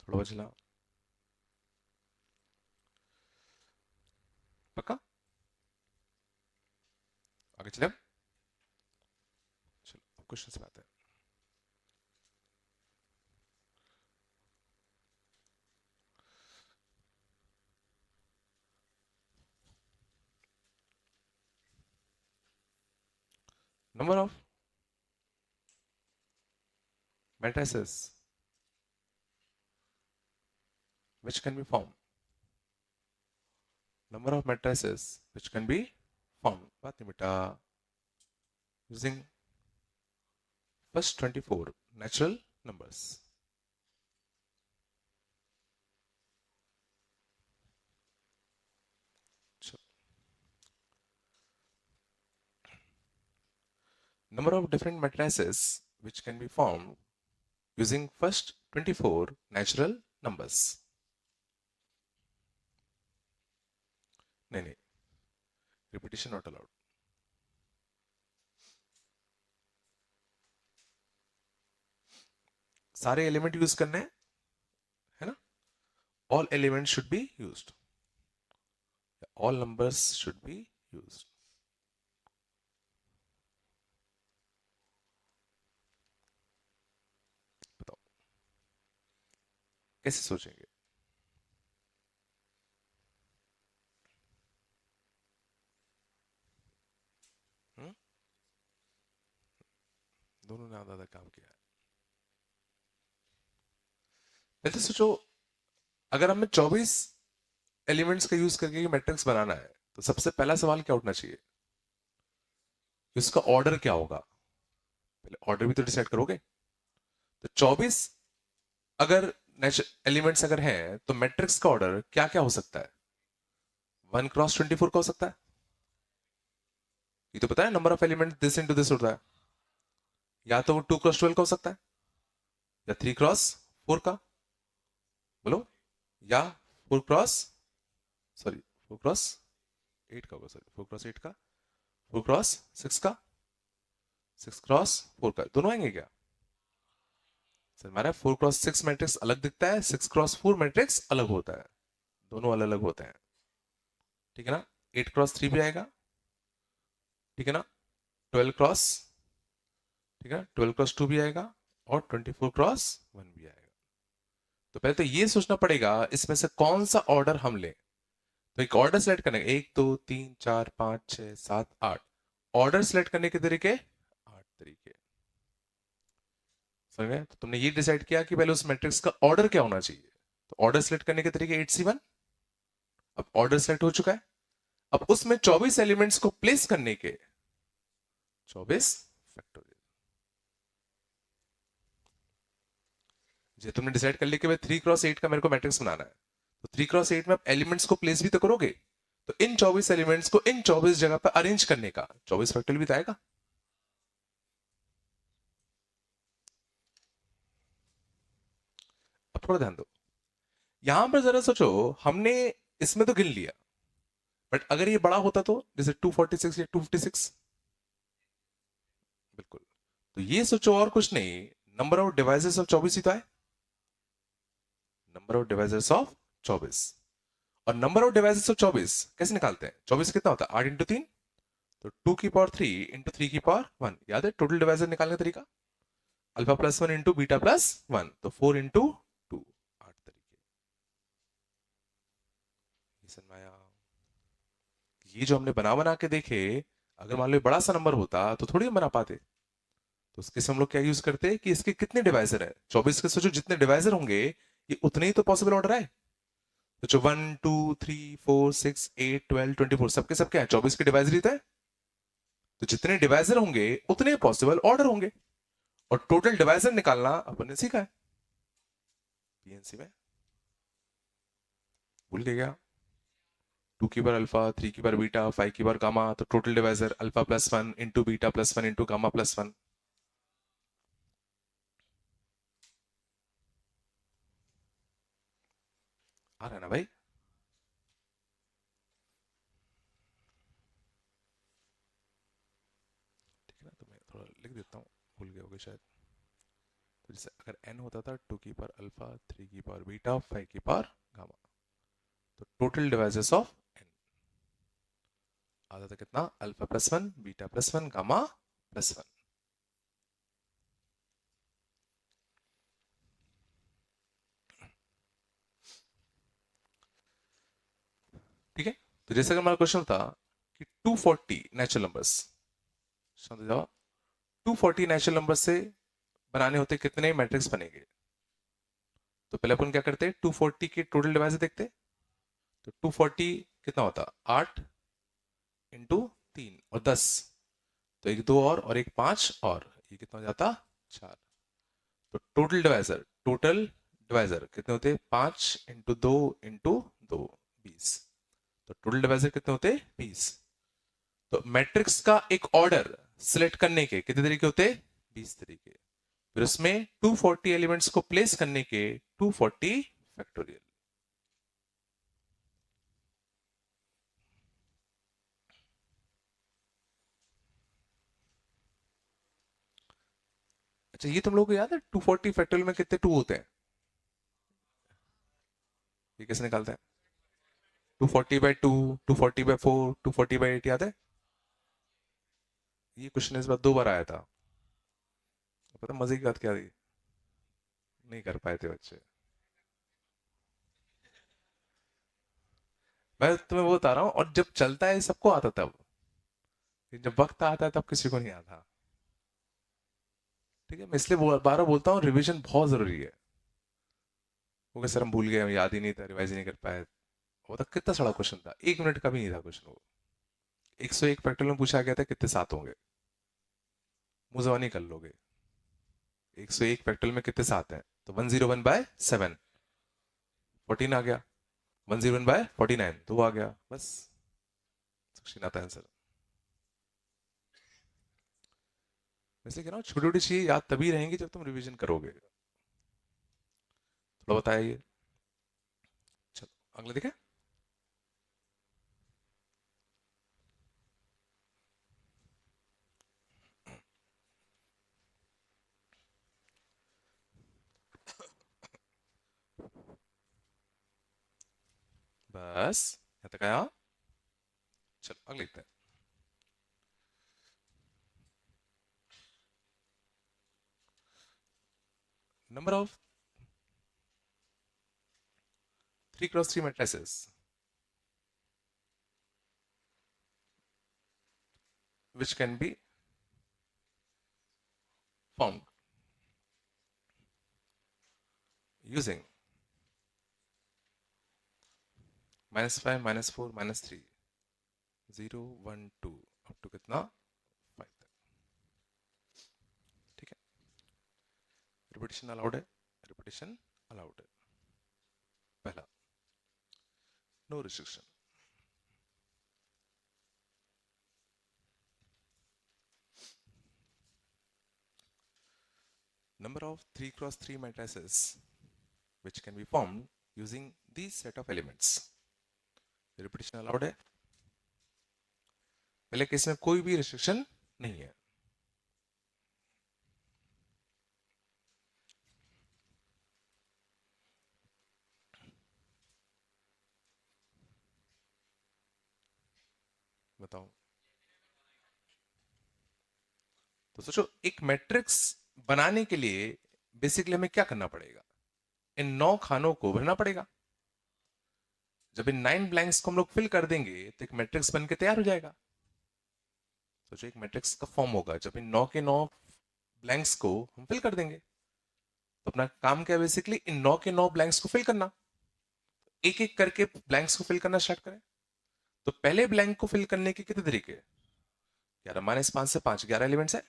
थोड़ा बचला, पक्का? आगे चले, चलो क्वेश्चन पे आते हैं। Number of matrices which can be formed, number of matrices which can be formed, बात नहीं बेटा, using first 24 natural numbers. So, number of different matrices which can be formed using first 24 natural numbers. नहीं नहीं, repetition not allowed. सारे element use करने हैं, है ना? All elements should be used. All numbers should be used. बताओ कैसे सोचेंगे? हुँ? दोनों ने आधा आधा काम किया है। पहले सोचो, अगर हमें 24 एलिमेंट्स का यूज करके मैट्रिक्स बनाना है तो सबसे पहला सवाल क्या उठना चाहिए? इसका ऑर्डर क्या होगा? पहले ऑर्डर भी तो डिसाइड करोगे। तो 24 अगर एलिमेंट्स अगर हैं तो मैट्रिक्स का ऑर्डर क्या क्या हो सकता है? 1 क्रॉस 24 का हो सकता है। ये तो पता है number of element this into this होता है। या तो वो 2 क्रॉस 12 का हो सकता है, या 3 क्रॉस 4 का। बोलो। या 4 क्रॉस, सॉरी, 4 क्रॉस 8 का होगा, सॉरी 4 क्रॉस 8 का, 4 क्रॉस 6 का, 6 क्रॉस 4 का, दोनों आएंगे क्या? सर हमारा 4 क्रॉस 6 मैट्रिक्स अलग दिखता है, 6 क्रॉस 4 मैट्रिक्स अलग होता है, दोनों अलग अलग होते हैं। ठीक है ना? 8 क्रॉस 3 भी आएगा। ठीक है ना? 12 क्रॉस, ठीक है, 12 क्रॉस 2 भी आएगा, और 24 क्रॉस 1 भी आएगा। तो पहले तो ये सोचना पड़ेगा इसमें से कौन सा ऑर्डर हम लें। तो एक ऑर्डर सेलेक्ट करने, 1 2 3 4 5 6 7 8 ऑर्डर सेलेक्ट करने के तरीके 8 तरीके। समझ गए? तो तुमने ये डिसाइड किया कि पहले उस मैट्रिक्स का ऑर्डर क्या होना चाहिए। तो ऑर्डर सेलेक्ट करने के तरीके 8 C1। अब ऑर्डर सेलेक्ट हो चुका है। अब उसमें 24 एलिमेंट्स को प्लेस करने के 24 फैक्टोरियल। जो तुमने डिसाइड कर लिया कि भाई 3 क्रॉस 8 का मेरे को मैट्रिक्स बनाना है, तो 3 क्रॉस 8 में एलिमेंट्स को प्लेस भी तो करोगे। तो इन 24 एलिमेंट्स को इन 24 जगह पर अरेंज करने का 24 फैक्टोरियल भी तो आएगा। अब थोड़ा ध्यान दो, यहां पर जरा सोचो, हमने इसमें तो गिन लिया, बट अगर ये बड़ा होता तो जैसे 246 या 256। बिल्कुल। तो ये सोचो और कुछ नहीं, नंबर ऑफ डिवाइसेस ऑफ 24 ही तो है। Number of devices of 24। और नंबर ऑफ डिवाइसेस ऑफ 24 कैसे निकालते हैं? 24 कितना होता है? 8 × 3। तो 2 की पावर 3 × 3 की पावर 1 याद है टोटल डिवाइजर निकालने का तरीका? α+1 × β+1, तो 4 × 2 8 तरीके। ये समझ में आया? ये जो हमने बना बना के देखे, अगर मान लो बड़ा सा नंबर होता तो थोड़ी हम बना पाते। तो उसके से हम लोग क्या यूज करते हैं कि इसके कितने डिवाइजर है, 24 के सोचो जितने डिवाइजर होंगे ये उतने ही तो पॉसिबल ऑर्डर है। तो जो 1 2 3 4 6 8 12 24 सबके सब क्या है? 24 के डिवाइजर ही तो है। तो जितने डिवाइजर होंगे उतने पॉसिबल ऑर्डर होंगे। और टोटल डिवाइजर निकालना अपन ने सीखा है पीएनसी में। भूल गए क्या? 2 की बार अल्फा, 3 की बार बीटा, 5 की बार गामा, तो टोटल डिवाइजर α+1 × β+1 × गामा+1। आ रहा है ना भाई? ठीक है ना? तो मैं थोड़ा लिख देता हूँ, भूल गए होगे शायद। तो जैसे अगर n होता था 2 की पावर अल्फा, 3 की पावर बीटा, 5 की पावर गामा, तो टोटल डिवाइजर्स ऑफ n आता था कितना? α+1 β+1 गामा+1। ठीक है? तो जैसे अगर हमारा क्वेश्चन था कि 240 नेचुरल नंबर्स, 240 नेचुरल नंबर से बनाने होते कितने मैट्रिक्स बनेंगे? तो पहले अपन क्या करते हैं, 240 के टोटल डिवाइजर देखते। तो 240 कितना होता? 8 × 3 और 10, तो एक दो और एक पांच, और ये कितना हो जाता? 4। तो टोटल डिवाइजर कितने होते? 5 × 2 × 2 20। तो टोटल डिवाइजर कितने होते? 20। तो मैट्रिक्स का एक ऑर्डर सिलेक्ट करने के कितने तरीके होते? 20 तरीके। फिर उसमें 240 एलिमेंट्स को प्लेस करने के 240 फैक्टोरियल। अच्छा, ये तुम लोग को याद है 240 फैक्टोरियल में कितने 2 होते हैं? ये कैसे निकालते हैं? 240/2, 240/4, 240/8 याद है? ये क्वेश्चन इस बार 2 बार आया था। पता मजे की बात क्या थी? नहीं कर पाए थे बच्चे। मैं तुम्हें वो बता रहा हूँ, और जब चलता है सबको आता तब, जब वक्त आता है तब किसी को नहीं आता। ठीक है, मैं इसलिए बार बोलता हूँ रिवीजन बहुत जरूरी है। वो सर हम भूल गए, हम याद ही नहीं था, रिवाइज ही नहीं कर पाए। वो तो कितना सड़ा क्वेश्चन था, 1 मिनट का भी नहीं था क्वेश्चन वो। 101 फैक्टोरियल में पूछा गया था कितने सात होंगे, मुंह जबानी कर लोगे। 101 फैक्टोरियल में कितने सात हैं? तो 101/7, 14 आ गया। 101/49, 2 आ गया, बस। 16 आता है आंसर। वैसे कह रहा हूँ छोटी छोटी चीजें याद तभी रहेंगी जब तुम रिवीजन करोगे। थोड़ा बताया ये। चलो अगला देखें। बस यहाँ तक आया। चलो अगले लिखते हैं। Number of 3x3 matrices which can be formed using -5, -4, -3, 0, 1, 2 up to कितना 5 तक। ठीक है, रिपीटिशन अलाउड है, रिपीटिशन अलाउड है। पहला, no restriction. Number of 3x3 matrices which can be formed using these set of elements। Repetition allowed है। पहले case में कोई भी रिस्ट्रिक्शन नहीं है। बताओ। तो सोचो, एक मैट्रिक्स बनाने के लिए बेसिकली हमें क्या करना पड़ेगा? इन 9 खानों को भरना पड़ेगा। जब इन 9 ब्लैंक्स को हम लोग फिल कर देंगे तो एक मैट्रिक्स बन के तैयार हो जाएगा। सोचो, एक मैट्रिक्स का फॉर्म होगा जब इन 9 के 9 ब्लैंक्स को हम फिल कर देंगे। तो अपना काम क्या है? बेसिकली इन 9 के 9 ब्लैंक्स को फिल करना। एक एक करके ब्लैंक्स को फिल करना स्टार्ट करें। तो पहले ब्लैंक को फिल करने के कितने तरीके? 11 -5 से 5, 11 एलिमेंट्स है।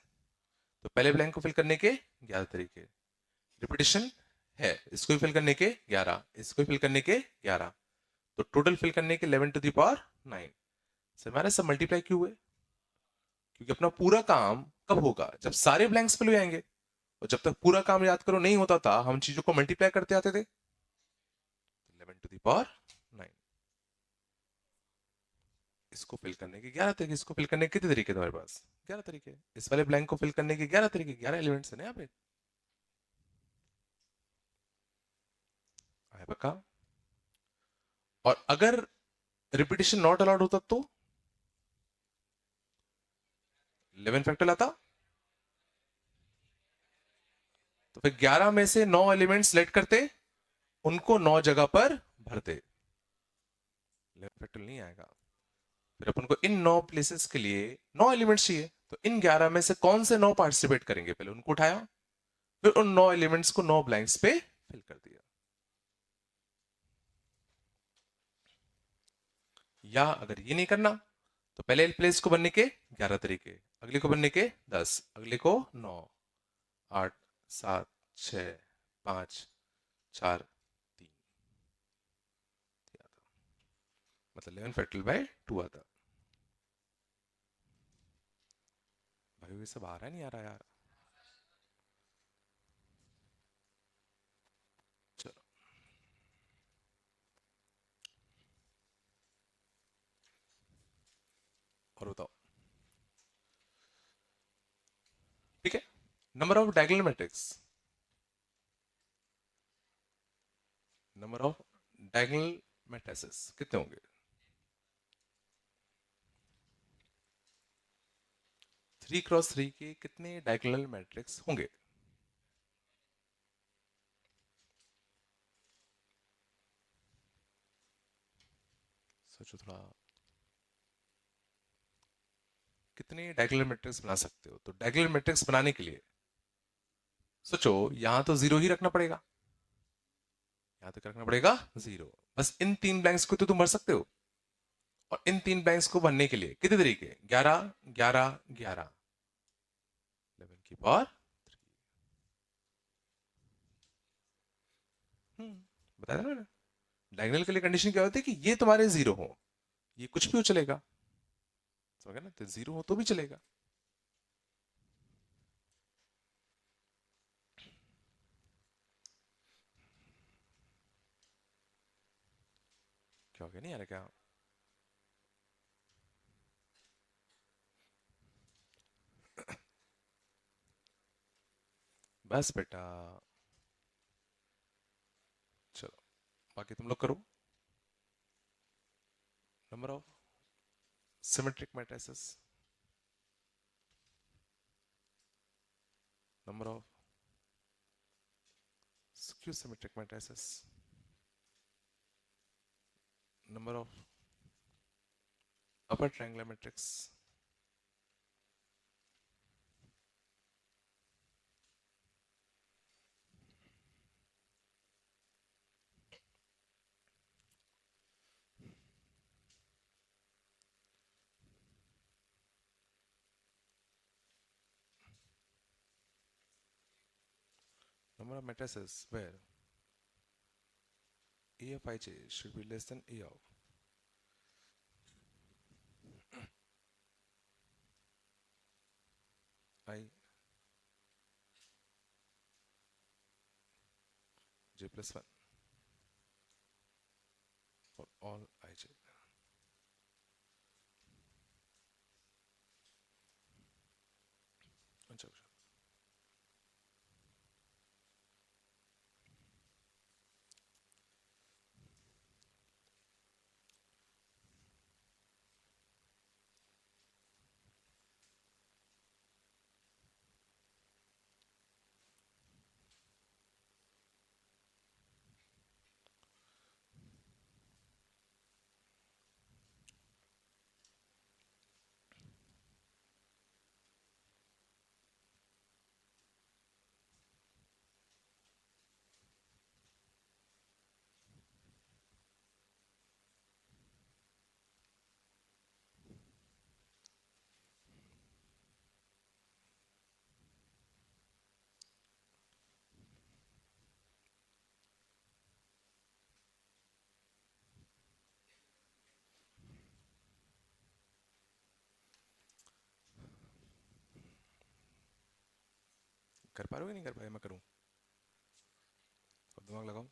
तो पहले ब्लैंक को फिल करने के 11 तरीके। रिपीटिशन है, इसको फिल करने के 11, इसको फिल करने के 11, तो टोटल फिल करने के 11 टू द पावर 9। सर हमारे सब मल्टीप्लाई क्यों हुए? क्योंकि अपना पूरा काम कब होगा? जब सारे ब्लैंक्स फिल हो जाएंगे। और जब तक पूरा काम याद करो नहीं होता था, हम चीजों को मल्टीप्लाई करते आते थे। 11 टू द पावर 9। इसको फिल करने के 11 तरीके, इसको फिल करने के कितने तरीके तुम्हारे पास? 11 तरीके। इस वाले ब्लैंक को फिल करने के 11 तरीके, 11 एलिमेंट्स है ना यहाँ पे। आया पक्का? और अगर रिपीटिशन नॉट अलाउड होता तो 11 फैक्टर आता। तो फिर 11 में से 9 एलिमेंट सेलेक्ट करते, उनको 9 जगह पर भरते। 11 फैक्टर नहीं आएगा। फिर अपन को इन 9 प्लेसेस के लिए 9 एलिमेंट्स चाहिए। तो इन 11 में से कौन से 9 पार्टिसिपेट करेंगे? पहले उनको उठाया, फिर उन 9 एलिमेंट्स को 9 ब्लैंक्स पे फिल कर दिया। या अगर ये नहीं करना, तो पहले प्लेस को बनने के 11 तरीके, अगले को बनने के 10, अगले को 9, 8, 7, 6, 5, 4, 3 मतलब 11 फैक्टोरियल बाय 2 आता। भाई ये सब आ रहा है नहीं आ रहा यार? चलो और बताओ। ठीक है, number of diagonal matrix, number of diagonal matrices कितने होंगे? 3 क्रॉस 3 के कितने डायगोनल मैट्रिक्स होंगे? सोचो थोड़ा, कितने डायगोनल मैट्रिक्स बना सकते हो? तो डायगोनल मैट्रिक्स बनाने के लिए सोचो, यहां तो जीरो ही रखना पड़ेगा, यहां तो क्या रखना पड़ेगा? जीरो। बस इन तीन ब्लैंक्स को तो तुम भर सकते हो, और इन तीन ब्लैंक्स को भरने के लिए कितने तरीके? 11 11 11, 11 की पावर 3। बताया ना मैंने, डायगोनल के लिए कंडीशन क्या होती है कि ये तुम्हारे जीरो हो, ये कुछ भी हो चलेगा, समझ गए ना? तो जीरो हो तो भी चलेगा। क्या हो गया, नहीं आ रहा क्या? बस बेटा, चलो बाकी तुम लोग करो। Number of symmetric matrices, number of skew symmetric matrices, number of upper triangular matrix, number of matrices where A of ij should be less than A of I j plus 1 for all ij. अच्छा अच्छा, कर पा रहे हो कि नहीं कर पाए? मैं करूं? दिमाग लगाओ।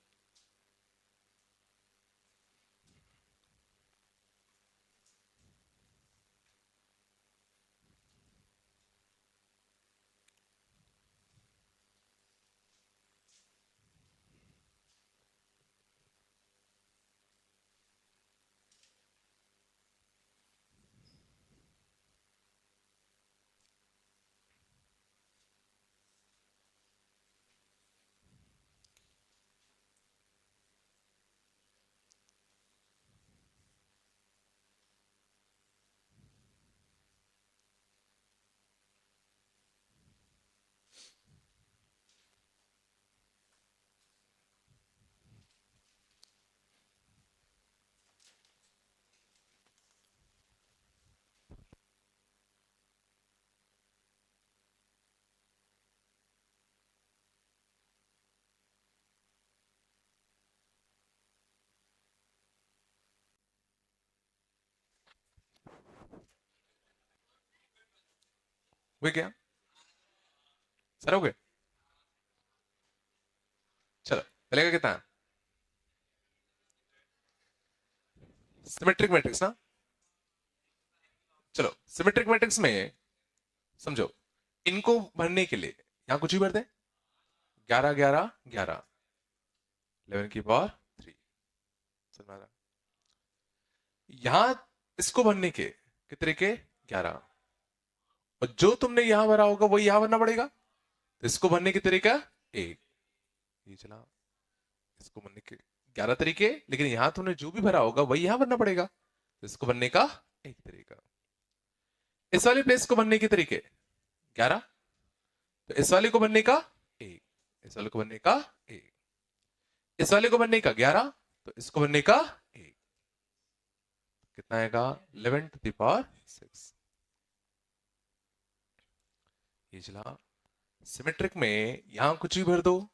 हुए क्या? सर हो गए? चलो, चलेगा कितना? सिमेट्रिक मैट्रिक्स ना? चलो सिमेट्रिक मैट्रिक्स में समझो, इनको भरने के लिए यहां कुछ भी भर दे, 11 11 11, 11 की पावर 3। समझ में आ रहा? यहां इसको भरने के कितने के? 11। और जो तुमने यहां भरा होगा वही यहां भरना पड़ेगा। तो इसको भरने के तरीका एक, ये चला, इसको भरने के 11 तरीके, लेकिन यहां तुमने जो भी भरा होगा वही यहां भरना पड़ेगा। तो इसको भरने का एक तरीका। इस वाले प्लेस को भरने के तरीके 11, तो इस वाले को भरने का एक, इस वाले को भरने का एक, इस वाले को भरने का 11, तो इसको भरने का एक, कितना आएगा 11 टू द पावर 6। ये चला। सिमेट्रिक में यहां कुछ भी भर दो,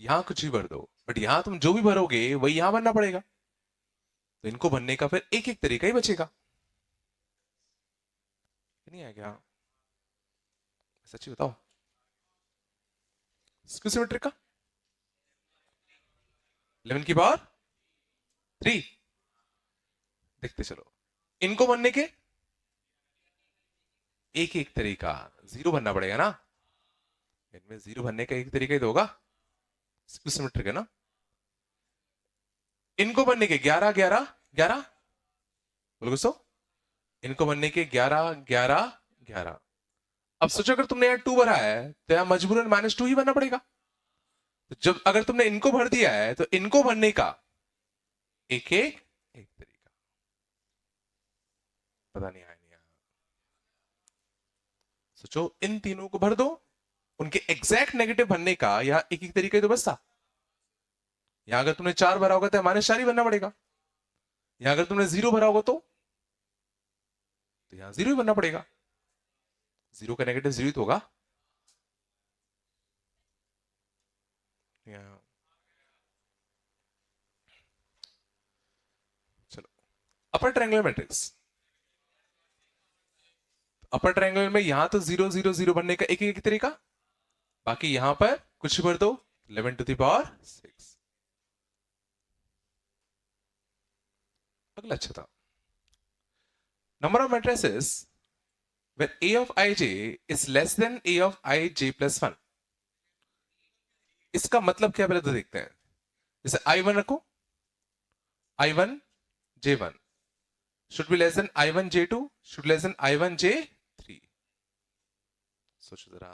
यहां कुछ भी भर दो, बट यहां तुम जो भी भरोगे वही यहां भरना पड़ेगा। तो इनको भरने का फिर एक एक तरीका ही बचेगा। नहीं है क्या? सच्ची बताओ, स्क्यू सिमेट्रिक का 11 की पावर 3। देखते चलो, इनको भरने के एक एक तरीका, जीरो भरना पड़ेगा ना, इनमें जीरो भरने का एक तरीका ही तो होगा, स्क्यू सिमेट्रिक है ना। इनको भरने के 11 11 11, बोलो गुस्सो, इनको भरने के 11 11 11। अब सोचो अगर तुमने यहाँ 2 भरा है तो यहाँ मजबूरन -2 ही भरना पड़ेगा। तो जब अगर तुमने इनको भर दिया है तो इनको भरने का एक एक एक तरीका। पता नहीं आया नहीं आया? सोचो इन तीनों को भर दो, उनके एग्जैक्ट नेगेटिव भरने का यहाँ एक एक तरीका ही तो बचता। यहां अगर तुमने 4 भरा होगा तो -4 ही भरना पड़ेगा। यहां अगर तुमने 0 भरा होगा तो यहां 0 ही भरना पड़ेगा। 0 का नेगेटिव 0 ही तो होगा। चलो, अपर ट्रायंगुलर मैट्रिक्स, अपर ट्रायंगल में यहां तो 0 0 0 बनने का एक एक तरीका, बाकी यहां पर कुछ भर दो 11 टू द पावर 6। अगला अच्छा था, number of matrices when a of ij is less than a of ij plus 1। इसका मतलब क्या पहले तो देखते हैं। जैसे i1 रखो, i1 j1 should be less than i1 j2 should less than i1 j3। सोचो जरा,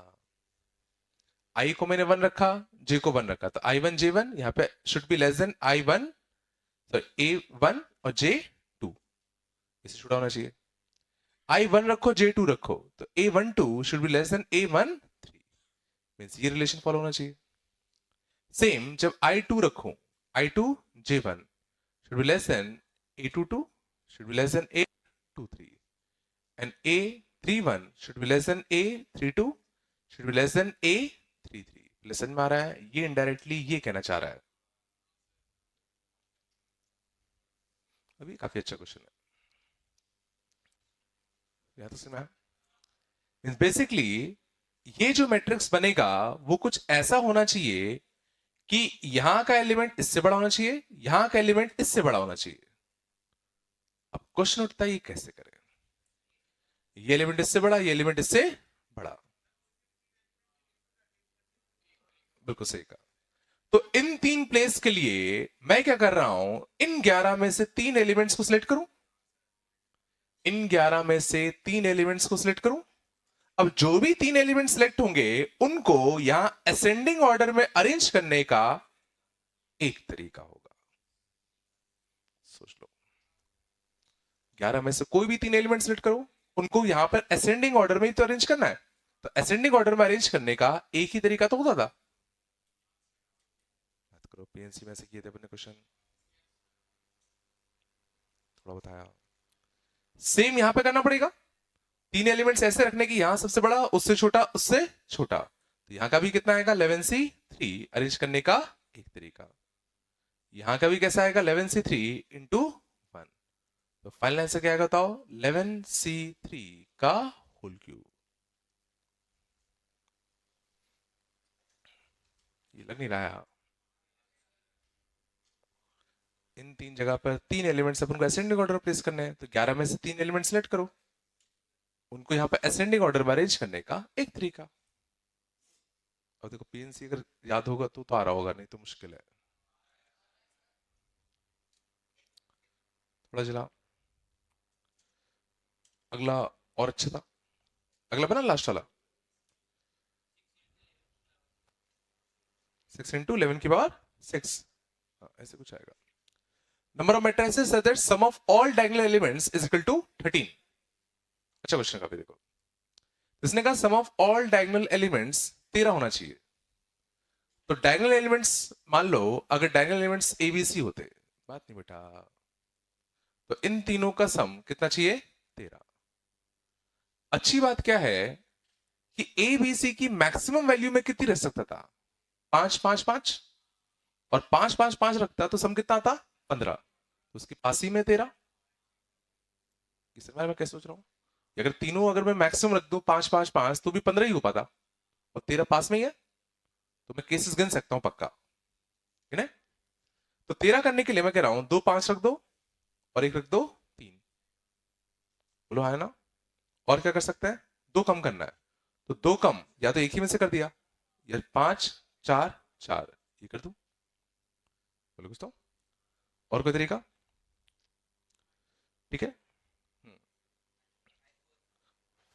i को मैंने 1 रखा, j को 1 रखा, तो i1 j1 यहाँ पे should be less than i1 sorry a1 और j2, इसे छुड़ा होना चाहिए। i1 रखो j2 रखो, तो a12 should be less than a13, means ये रिलेशन फॉलो होना चाहिए। सेम जब i2 रखो, i2 j1 should be less than a22 should be less than a23, and a31 should be less than a32 should be less than a33। समझ में आ रहा है? ये इनडायरेक्टली ये कहना चाह रहा है। अभी काफी अच्छा क्वेश्चन है, या तो समझ में बेसिकली ये जो मैट्रिक्स बनेगा वो कुछ ऐसा होना चाहिए कि यहां का एलिमेंट इससे बड़ा होना चाहिए, यहां का एलिमेंट इससे बड़ा होना चाहिए। अब क्वेश्चन उठता है ये कैसे करें, ये एलिमेंट इससे बड़ा, ये एलिमेंट इससे बड़ा। बिल्कुल सही कहा। तो इन 3 प्लेस के लिए मैं क्या कर रहा हूं, इन 11 में से 3 एलिमेंट्स को सिलेक्ट करूं, इन 11 में से 3 एलिमेंट्स को सिलेक्ट करूं। अब जो भी 3 एलिमेंट सिलेक्ट होंगे उनको यहां असेंडिंग ऑर्डर में अरेंज करने का एक तरीका होगा। सोच लो, 11 में से कोई भी 3 एलिमेंट सिलेक्ट करो, उनको यहां पर असेंडिंग ऑर्डर में ही तो अरेंज करना है। तो असेंडिंग ऑर्डर में अरेंज करने का एक ही तरीका तो होता था। बात करो, पीएनसी में से किए थे अपने क्वेश्चन, थोड़ा बताया। सेम यहां पे करना पड़ेगा, 3 एलिमेंट्स ऐसे रखने की, यहां सबसे बड़ा, उससे छोटा, उससे छोटा। तो यहां का भी कितना आएगा 11c3 अरेंज करने का एक तरीका। यहां का भी कैसा आएगा 11c3 इंटू 1। तो फाइनल आंसर क्या आएगा बताओ, 11c3 का होल क्यूब। ये लग नहीं रहा, इन 3 जगह पर 3 एलिमेंट्स अपन को असेंडिंग ऑर्डर प्लेस करने हैं, तो 11 में से 3 एलिमेंट सेलेक्ट करो, उनको यहां पर असेंडिंग ऑर्डर में अरेंज करने का एक तरीका। अब देखो पीएनसी अगर याद होगा तो आ रहा होगा, नहीं तो मुश्किल है। थोड़ा चला, अगला और अच्छा था, अगला बना लास्ट वाला, 6 इंटू 11 की पावर 6, ऐसे कुछ आएगा। Number of matrices such that sum of all diagonal elements is equal to 13। अच्छा क्वेश्चन काफी, देखो इसने कहा sum of all diagonal elements 13 होना चाहिए। तो डायगोनल एलिमेंट्स, मान लो अगर डायगोनल एलिमेंट्स एबीसी होते, बात नहीं बेटा, तो इन तीनों का सम कितना चाहिए, 13। अच्छी बात क्या है कि ए बी सी की मैक्सिमम वैल्यू में कितनी रह सकता था, 5 5 5, और 5 5 5 रखता तो सम कितना आता, 15। तो उसके पास ही में 13। इसमें मैं क्या सोच रहा हूं, अगर तीनों अगर मैं मैक्सिमम रख दूं 5 5 5 तो भी 15 ही हो पाता, और 13 पास में ही है, तो मैं केसेस गिन सकता हूं पक्का, है ना। तो 13 करने के लिए मैं कह रहा हूं 2 5 रख दो और एक रख दो 3, बोलो है ना। और क्या कर सकते हैं, दो कम करना है, तो दो कम या तो एक ही में से कर दिया, या 5 4 4 ये कर दूं, बोलो कुछ तो, और कोई तरीका, ठीक है।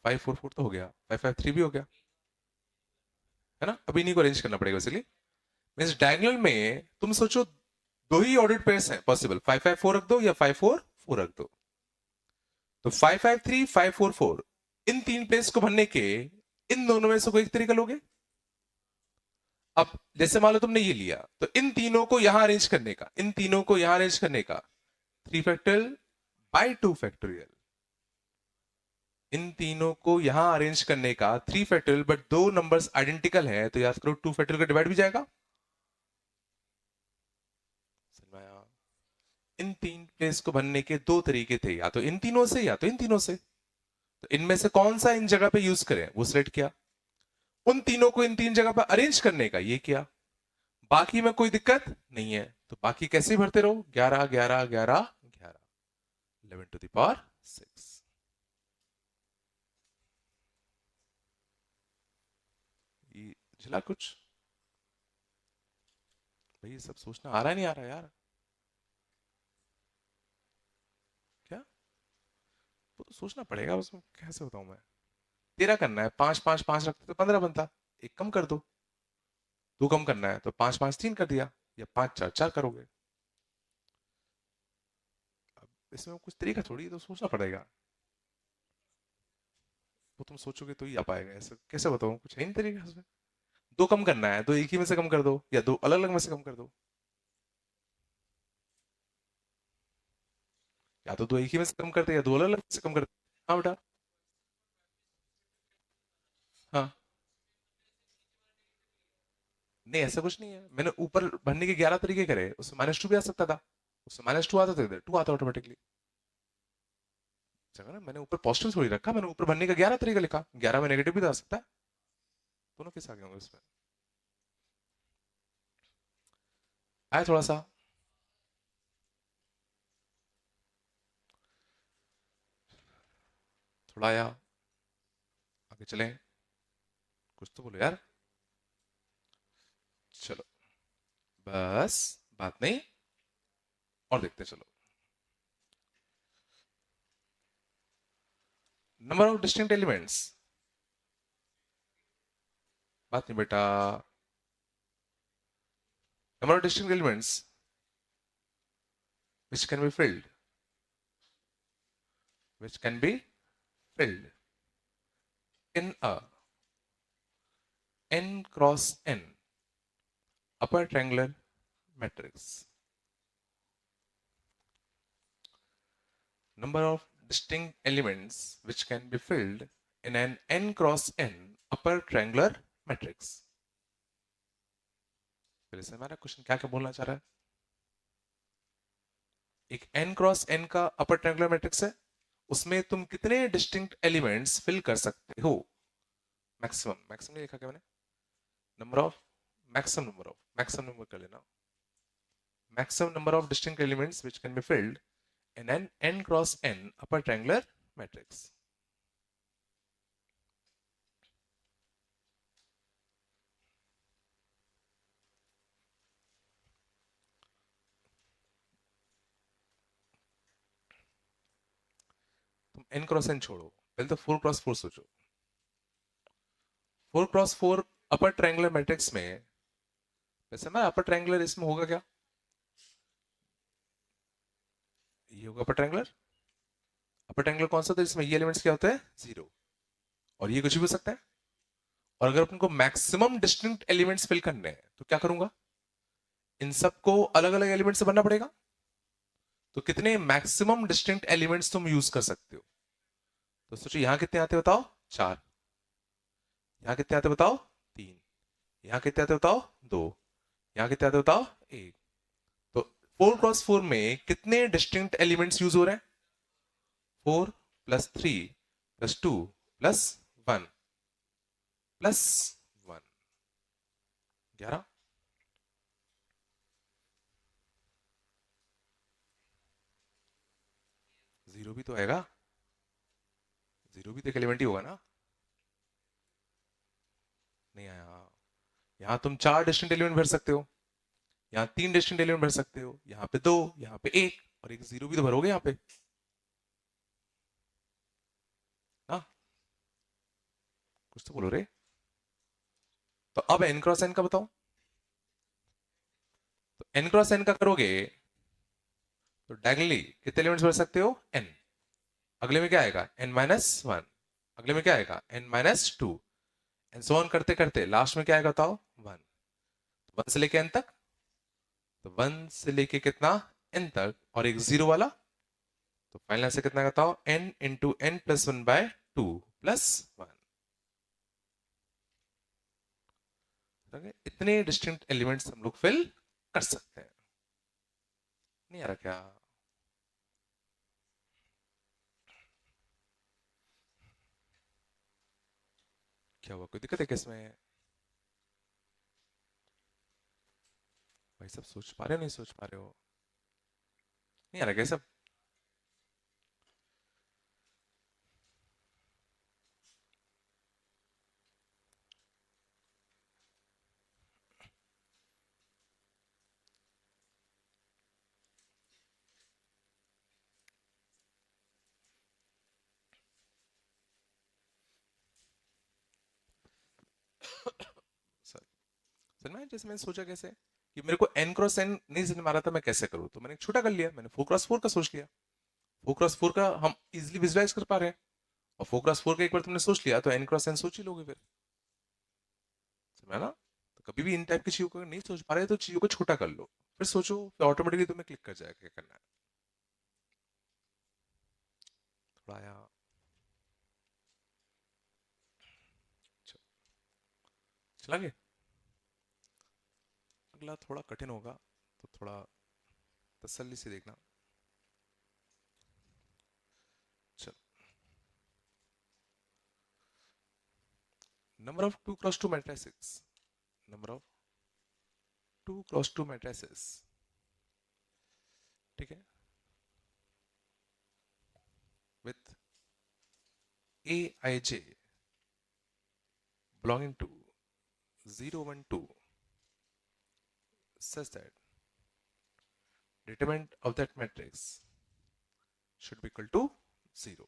5 4 4 तो हो गया, 5 5 3 भी हो गया, है ना। अभी इन्हीं को अरेंज करना पड़ेगा, इसलिए मीन्स डायगोनल में तुम सोचो दो ही ऑर्डर्ड पेयर्स हैं पॉसिबल, 5 5 4 रख दो या 5 4 4 रख दो। तो 5 5 3 5 4 4, इन तीन पेयर्स को भरने के इन दोनों में से कोई एक तरीका लोगे। अब जैसे मान लो तुमने ये लिया, तो इन तीनों को यहां अरेंज करने का, इन तीनों को यहां अरेंज करने का 3 फैक्टोरियल बाय 2 फैक्टोरियल, इन तीनों को यहां अरेंज करने का 3 फैक्टोरियल, बट दो नंबर्स आइडेंटिकल है तो याद करो 2 फैक्टोरियल का डिवाइड भी जाएगा। इन तीन प्लेस को बनने के दो तरीके थे, या तो इन तीनों से या तो इन तीनों से, तो इनमें से कौन सा इन जगह पे यूज करें वो सिलेक्ट किया, उन तीनों को इन तीन जगह पर अरेंज करने का ये किया, बाकी में कोई दिक्कत नहीं है, तो बाकी कैसे भरते रहो, 11 11 11 11, 11 टू द पावर 6। ये झला कुछ भाई, ये सब सोचना आ रहा नहीं आ रहा यार, क्या वो तो सोचना पड़ेगा उसमें, कैसे बताऊं मैं। 13 करना है, 5 5 5 रखते तो 15 बनता, एक कम कर दो, दो कम करना है तो 5 5 3 कर दिया, या 5 4 4 करोगे। अब इसमें कुछ तरीका थोड़ी, तो सोचना पड़ेगा, वो तुम सोचोगे तो ही आ पाएगा, ऐसे कैसे बताऊं, कुछ है नहीं तरीका इसमें। दो कम करना है, दो एक ही में से कम कर दो या दो अलग अलग में से कम कर दो, या तो दो एक ही में से कम करते या दो अलग अलग में से कम करते। हाँ बेटा, हाँ, नहीं ऐसा कुछ नहीं है, मैंने ऊपर भरने के 11 तरीके करे, उसमें -2 भी आ सकता था, उसमें -2 आता था, इधर 2 आता ऑटोमेटिकली, जगह ना मैंने ऊपर पॉजिटिव थोड़ी रखा, मैंने ऊपर भरने का 11 तरीका लिखा, 11 में नेगेटिव भी तो आ सकता है, दोनों किस आगे होंगे इसमें, आया थोड़ा सा, थोड़ा आया, आगे चलें, कुछ तो बोलो यार, चलो बस, बात नहीं, और देखते चलो। नंबर ऑफ डिस्टिंक्ट एलिमेंट्स, बात नहीं बेटा, number of distinct elements which can be filled, which can be filled in a n cross n upper triangular matrix. Number of distinct elements which can be filled in an n cross n upper triangular matrix. फिर से हमारा question क्या क्या बोलना चाह रहा है, एक n क्रॉस n का अपर ट्रायंगुलर मैट्रिक्स है, उसमें तुम कितने डिस्टिंक्ट एलिमेंट्स फिल कर सकते हो, मैक्सिमम, मैक्सिमम लिखा क्या मैंने, number of, maximum number of, maximum number कर लेना, maximum number of distinct elements which can be filled in an n cross n upper triangular matrix. तुम n क्रॉस n छोड़ो, पहले तो 4 क्रॉस 4 सोचो, 4x4 अपर ट्रायंगुलर मैट्रिक्स में, वैसे ना अपर ट्रायंगुलर इसमें होगा क्या, ये होगा अपर ट्रायंगुलर। अपर ट्रायंगुलर कौन सा था, इसमें ये एलिमेंट्स क्या होते हैं, जीरो, और ये कुछ भी हो सकता है। और अगर अपन को मैक्सिमम डिस्टिंक्ट एलिमेंट्स फिल करने हैं तो क्या करूंगा, इन सबको अलग अलग एलिमेंट से बनना पड़ेगा। तो कितने मैक्सिमम डिस्टिंक्ट एलिमेंट्स तुम यूज कर सकते हो, तो सोचो यहां कितने आते बताओ, चार, यहां कितने आते बताओ, तीन, यहां कितने आते बताओ, दो, यहां कितने आते बताओ, एक। तो 4x4 में कितने डिस्टिंक्ट एलिमेंट्स यूज हो रहे हैं, 4 + 3 + 2 + 1 11। जीरो भी तो आएगा, जीरो भी तो एक एलिमेंट ही होगा ना, नहीं आया। यहां तुम चार डिस्टिंक्ट एलिमेंट भर सकते हो, यहाँ तीन डिस्टिंक्ट एलिमेंट भर सकते हो, यहाँ पे दो, यहाँ पे एक, और एक जीरो भी तो भरोगे यहाँ पे, हाँ, कुछ तो बोलो रे। तो अब n क्रॉस n का बताओ, तो n क्रॉस n का करोगे तो डायगनली कितने एलिमेंट्स भर सकते हो, n, अगले में क्या आएगा n-1, अगले में क्या आएगा n-2, एंड सो ऑन करते करते लास्ट में क्या आएगा बताओ, वन, वन से लेके n तक, तो वन से लेके कितना, n तक, और एक जीरो वाला, तो फाइनल आंसर कितना आएगा बताओ, n × n+1/2 + 1। इतने डिस्टिंक्ट एलिमेंट्स हम लोग फिल कर सकते हैं, नहीं आ रहा क्या, क्या हुआ, कोई दिक्कत है क्या इसमें, भाई सब सोच पा रहे हो नहीं सोच पा रहे हो, नहीं आ रहा क्या सब। सर, सर मैं जैसे मैंने सोचा कैसे कि मेरे को n × n नहीं समझ में आ रहा था मैं कैसे करूँ, तो मैंने एक छोटा कर लिया, मैंने 4x4 का सोच लिया, 4x4 का हम इजिली विजुलाइज कर पा रहे हैं, और 4x4 का एक बार तुमने सोच लिया तो n × n सोच ही लोगे फिर, समझा ना। तो कभी भी इन टाइप की चीजों को नहीं सोच पा रहे तो चीजों को छोटा कर लो, फिर सोचो, फिर ऑटोमेटिकली तुम्हें क्लिक कर जाएगा क्या करना है। थोड़ा आया, चला गया, अगला थोड़ा कठिन होगा, तो थोड़ा तसल्ली से देखना। चलो, number of 2x2 matrices, number of 2x2 matrices, ठीक है, with aij belonging to 0 1 2 such that determinant of that matrix should be equal to 0।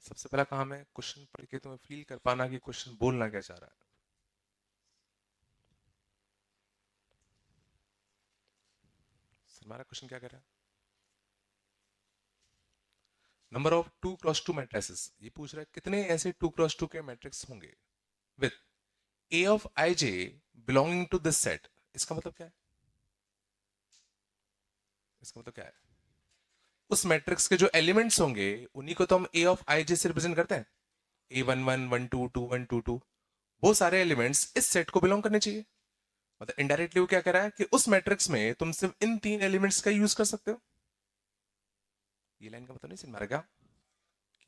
सबसे पहला काम है क्वेश्चन पढ़ के तुम्हें फील कर पाना कि क्वेश्चन बोलना क्या चाह रहा है। हमारा क्वेश्चन क्या कह रहा है, नंबर ऑफ 2x2 मैट्रिसेस, ये पूछ रहा है कितने ऐसे 2x2 के मैट्रिक्स होंगे with a of ij belonging to this set। इसका मतलब क्या है, इसका मतलब क्या है, उस मैट्रिक्स के जो एलिमेंट्स होंगे उन्हीं को तो हम a ऑफ ij से रिप्रेजेंट करते हैं, a11 12 21 22, वो सारे एलिमेंट्स इस सेट को बिलोंग करने चाहिए। मतलब इनडायरेक्टली वो क्या कह रहा है कि उस मैट्रिक्स में तुम सिर्फ इन तीन एलिमेंट्स का यूज कर सकते हो। ये लाइन का मतलब नहीं समझ रहा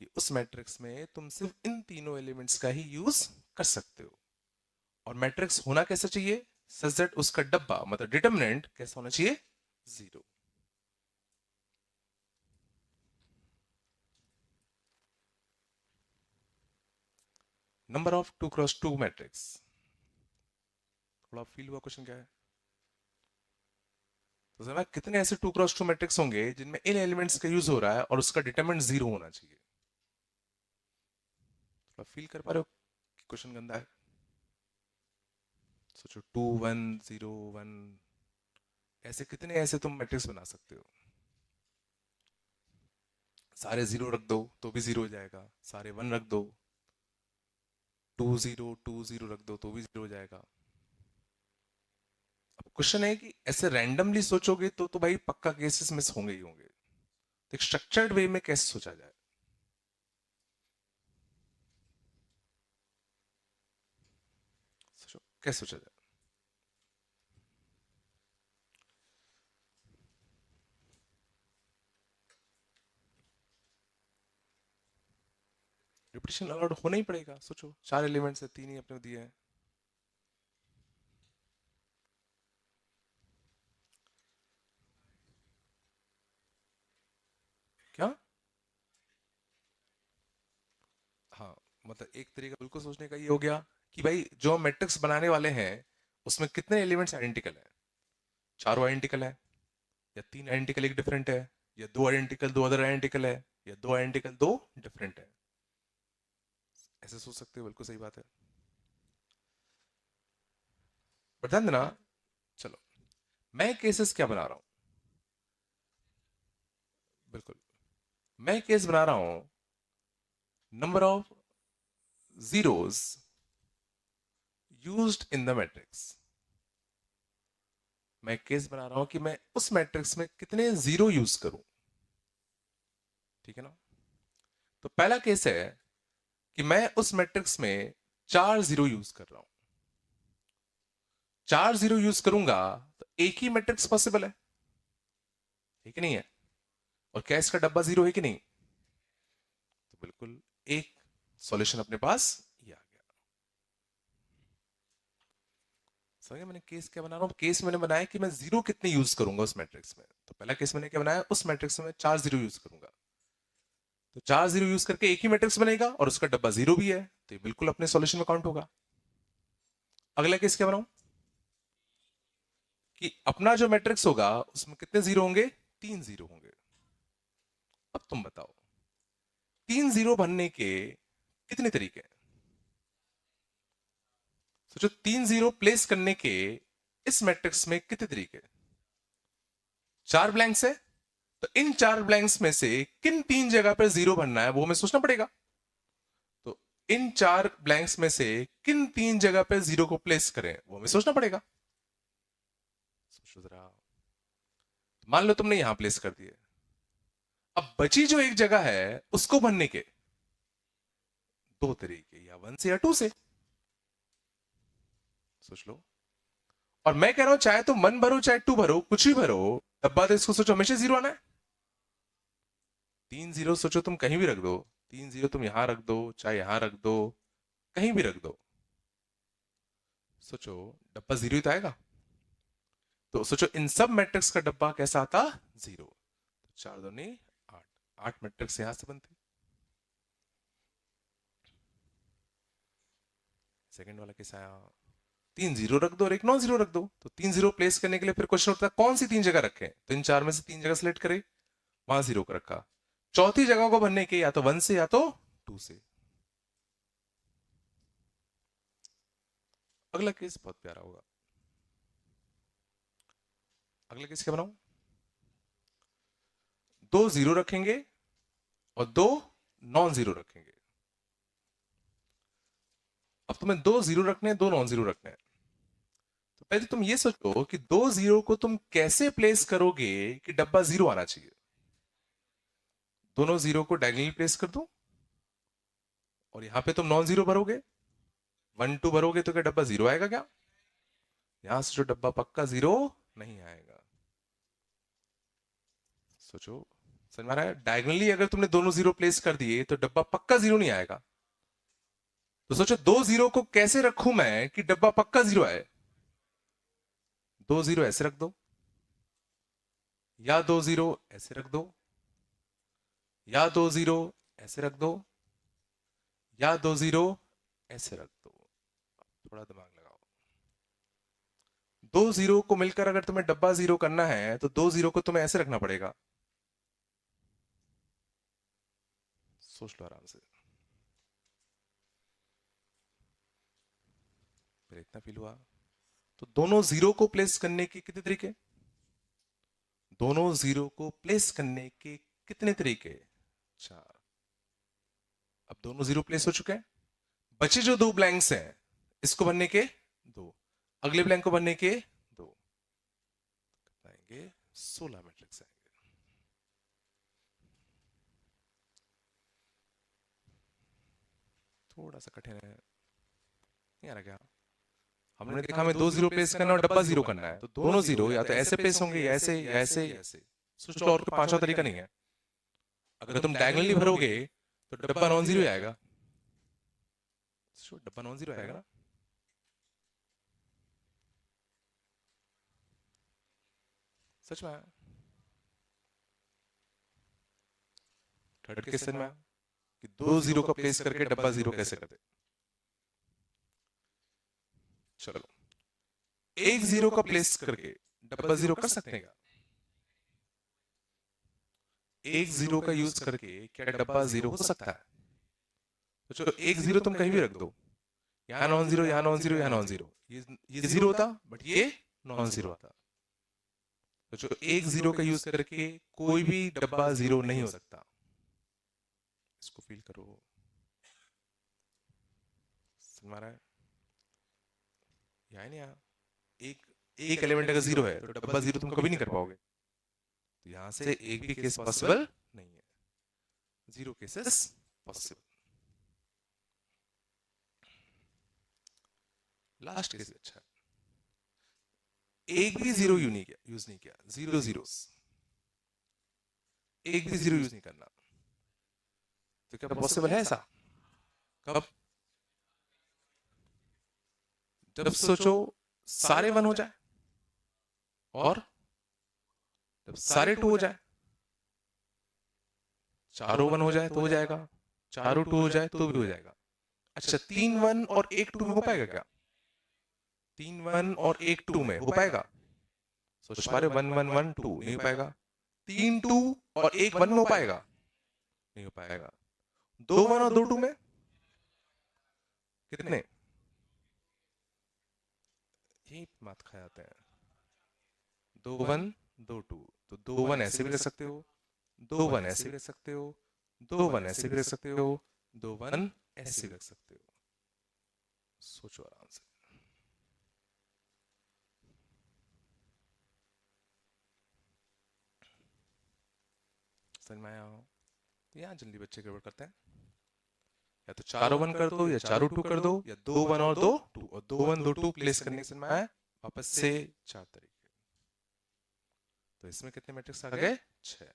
कि उस मैट्रिक्स में तुम सिर्फ इन तीनों एलिमेंट्स का ही यूज कर सकते हो, और मैट्रिक्स होना कैसा चाहिए, सच दैट उसका डब्बा मतलब डिटरमिनेंट कैसा होना चाहिए, zero. Number of 2x2 matrix, थोड़ा फील हुआ क्वेश्चन क्या है, तो समझ कितने ऐसे 2x2 मैट्रिक्स होंगे जिनमें इन एलिमेंट्स का यूज हो रहा है और उसका डिटरमिनेंट 0 होना चाहिए। तो फील कर पा रहे हो क्वेश्चन गंदा है? सोचो 2 1 0 1, ऐसे कितने ऐसे तुम मैट्रिक्स बना सकते हो? सारे 0 रख दो तो भी 0 हो जाएगा, सारे 1 रख दो, 2 0 2 0 रख दो तो भी 0 हो जाएगा। अब क्वेश्चन है कि ऐसे रैंडमली सोचोगे तो भाई पक्का केसेस मिस होंगे ही होंगे। तो एक स्ट्रक्चर्ड वे में कैसे सोचा जाए? सोचो कैसे सोचा जाए? रिपीटेशन अलाउड होना ही पड़ेगा। सोचो 4 एलिमेंट्स है, 3 ही अपने दिए हैं। क्या? हाँ, मतलब एक तरीका बिल्कुल सोचने का ये हो गया कि भाई जो हम मैट्रिक्स बनाने वाले हैं उसमें कितने एलिमेंट्स आइडेंटिकल है? चारों आइडेंटिकल है, या 3 आइडेंटिकल एक डिफरेंट है, या 2 आइडेंटिकल 2 अदर आइडेंटिकल है, या 2 आइडेंटिकल 2 डिफरेंट है। ऐसे सोच सकते हो, बिल्कुल सही बात है। पर ध्यान देना, चलो मैं केसेस क्या बना रहा हूं? बिल्कुल, मैं केस बना रहा हूं number of zeros used in the matrix. मैं केस बना रहा हूं कि मैं उस मैट्रिक्स में कितने जीरो यूज करूं। ठीक है ना? तो पहला केस है कि मैं उस मैट्रिक्स में 4 जीरो यूज कर रहा हूं। 4 जीरो यूज करूंगा तो एक ही मैट्रिक्स पॉसिबल है कि नहीं है? और क्या इसका डब्बा जीरो है कि नहीं? तो बिल्कुल एक सॉल्यूशन अपने पास ये आ गया। समझ गए मैंने केस क्या बना रहा हूं? केस मैंने बनाया कि मैं जीरो कितने यूज करूंगा उस मैट्रिक्स में। तो पहला केस मैंने क्या बनाया, उस मैट्रिक्स में 4 जीरो यूज करूंगा। तो 4 जीरो यूज करके एक ही मैट्रिक्स बनेगा और उसका डब्बा जीरो भी है, तो ये बिल्कुल अपने सॉल्यूशन में काउंट होगा। अगला केस क्या बनाऊं कि अपना जो मैट्रिक्स होगा उसमें कितने जीरो होंगे? 3 जीरो होंगे। अब तुम बताओ 3 जीरो बनने के कितने तरीके हैं? सोचो 3 जीरो प्लेस करने के इस मैट्रिक्स में कितने तरीके हैं? 4 ब्लैंक्स है, तो इन 4 ब्लैंक्स में से किन 3 जगह पर जीरो बनना है वो हमें सोचना पड़ेगा। तो इन 4 ब्लैंक्स में से किन 3 जगह पे जीरो को प्लेस करें वो हमें सोचना पड़ेगा। सोचो जरा। मान लो तुमने यहां प्लेस कर दिए, अब बची जो एक जगह है उसको भरने के दो तरीके, या 1 से या 2 से। सोच लो। और मैं कह रहा हूं चाहे तुम 1 भरो चाहे 2 भरो, कुछ भी भरो, डब्बा तो इसको सोचो हमेशा जीरो आना है। 3 जीरो सोचो तुम कहीं भी रख दो, 3 जीरो तुम यहां रख दो चाहे यहां रख दो, कहीं भी रख दो, सोचो डब्बा जीरो ही तो आएगा। तो सोचो इन सब मैट्रिक्स का डब्बा कैसा आता? जीरो। 4 दूनी 8, 8 मैट्रिक्स यहां से बनते। सेकंड वाला कैसा आया? 3 जीरो रख दो और एक नॉन जीरो रख दो। तो 3 जीरो प्लेस करने के लिए फिर क्वेश्चन उठता है कौन सी 3 जगह रखें? तो इन 4 में से 3 जगह सिलेक्ट करे, वहां जीरो को रखा। चौथी जगह को भरने के या तो 1 से या तो 2 से। अगला केस बहुत प्यारा होगा। अगला केस क्या बनाऊं? दो जीरो रखेंगे और दो नॉन जीरो रखेंगे। अब तुम्हें दो जीरो रखने हैं, दो नॉन जीरो रखने हैं। तो पहले तुम ये सोचो कि दो जीरो को तुम कैसे प्लेस करोगे कि डब्बा जीरो आना चाहिए। दोनों जीरो को डायगोनली प्लेस कर दो और यहां पे तुम नॉन जीरो भरोगे, 1 2 भरोगे तो क्या डब्बा जीरो आएगा क्या? यहां से जो डब्बा पक्का जीरो नहीं आएगा। सोचो, समझ में आ रहा है? डायगोनली अगर तुमने दोनों जीरो प्लेस कर दिए तो डब्बा पक्का जीरो नहीं आएगा। तो सोचो दो जीरो को कैसे रखूं मैं कि डब्बा पक्का जीरो आए। दो जीरो ऐसे रख दो, या दो जीरो ऐसे रख दो, या दो जीरो ऐसे रख दो, या दो जीरो ऐसे रख दो। थोड़ा दिमाग लगाओ। दो जीरो को मिलकर अगर तुम्हें डब्बा जीरो करना है तो दो जीरो को तुम्हें ऐसे रखना पड़ेगा, सोच लो आराम से। फिर इतना फील हुआ तो दोनों जीरो को प्लेस करने के कितने तरीके, दोनों जीरो को प्लेस करने के कितने तरीके, चार। अब दोनों जीरो प्लेस हो चुके हैं, बचे जो दो ब्लैंक्स हैं इसको भरने के दो, अगले ब्लैंक को भरने के दो, आएंगे 16 मैट्रिक्स आएंगे। थोड़ा सा कठिन है, नहीं आ रहा क्या? हमने देखा हमें दो जीरो प्लेस करना और डब्बा जीरो करना है, तो दोनों जीरो या तो ऐसे प्लेस होंगे या ऐसे या ऐसे या ऐसे। सोच लो, और कोई पांचवा तरीका नहीं है। अगर तुम डायगोनली भरोगे तो डब्बा नॉन जीरो आएगा, डब्बा नॉन जीरो आएगा ना। सच में थर्ड क्वेश्चन में कि दो जीरो का प्लेस करके डब्बा जीरो कैसे करते। चलो, एक जीरो का प्लेस करके डब्बा जीरो कर सकते हैं क्या? एक जीरो का यूज करके क्या डब्बा जीरो हो सकता है? तो चलो, एक जीरो तुम कहीं भी रख दो, यहाँ नॉन जीरो, यहाँ नॉन जीरो, यहाँ नॉन जीरो, ये जीरो होता बट ये नॉन जीरो आता। तो चलो, एक जीरो का यूज करके कोई भी डब्बा जीरो नहीं हो सकता। इसको फील करो, समझ रहा है? यहाँ नहीं, यहाँ एक एक एलिमेंट अगर जीरो है तो डब्बा जीरो तुम कभी नहीं कर पाओगे, तो यहां से एक भी केस पॉसिबल नहीं है, zero cases possible. Last case अच्छा है, एक भी जीरो यूज नहीं किया, जीरो जीरोस, एक भी जीरो यूज नहीं करना, तो क्या पॉसिबल है ऐसा? कब? जब सोचो सारे वन हो जाए और जब सारे टू हो जाए, चारों वन हो जाए तो हो जाएगा, चारों टू हो जाए तो भी हो जाएगा। अच्छा, तीन वन और एक टू में हो पाएगा क्या? तीन वन और एक टू में हो पाएगा? सोच पा रहे, वन वन वन टू नहीं हो पाएगा। तीन टू और एक वन में हो पाएगा? नहीं हो पाएगा। दो वन और दो टू में कितने? यही मात खा जाते हैं, दो वन दो टू, तो दो वन ऐसे भी रख सकते हो, दो वन ऐसे भी रख सकते हो, दो वन ऐसे भी रख सकते हो, दो वन ऐसे भी रख सकते हो। सोचो आराम से। समझ में आया हो? तो यहाँ जल्दी बच्चे गड़बड़ करते हैं, या तो चारों वन कर दो या चारों टू कर दो, या दो वन और दो टू, और दो वन दो टू प्लेस करने से मैं वापस से चार तरीके। तो इसमें कितने मैट्रिक्स आ गए? 6।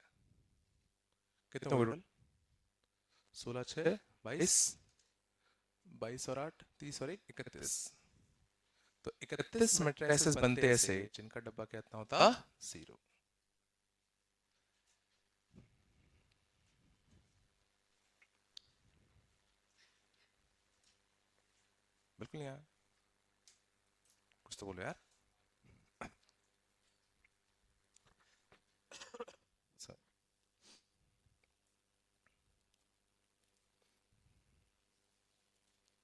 कितने हो गए? 16 6 22, 22 और 8 30 और 1 31। तो 31 मैट्रिसेस बनते ऐसे जिनका डब्बा कितना होता? 0। बिल्कुल यार, कुछ तो बोलो यार।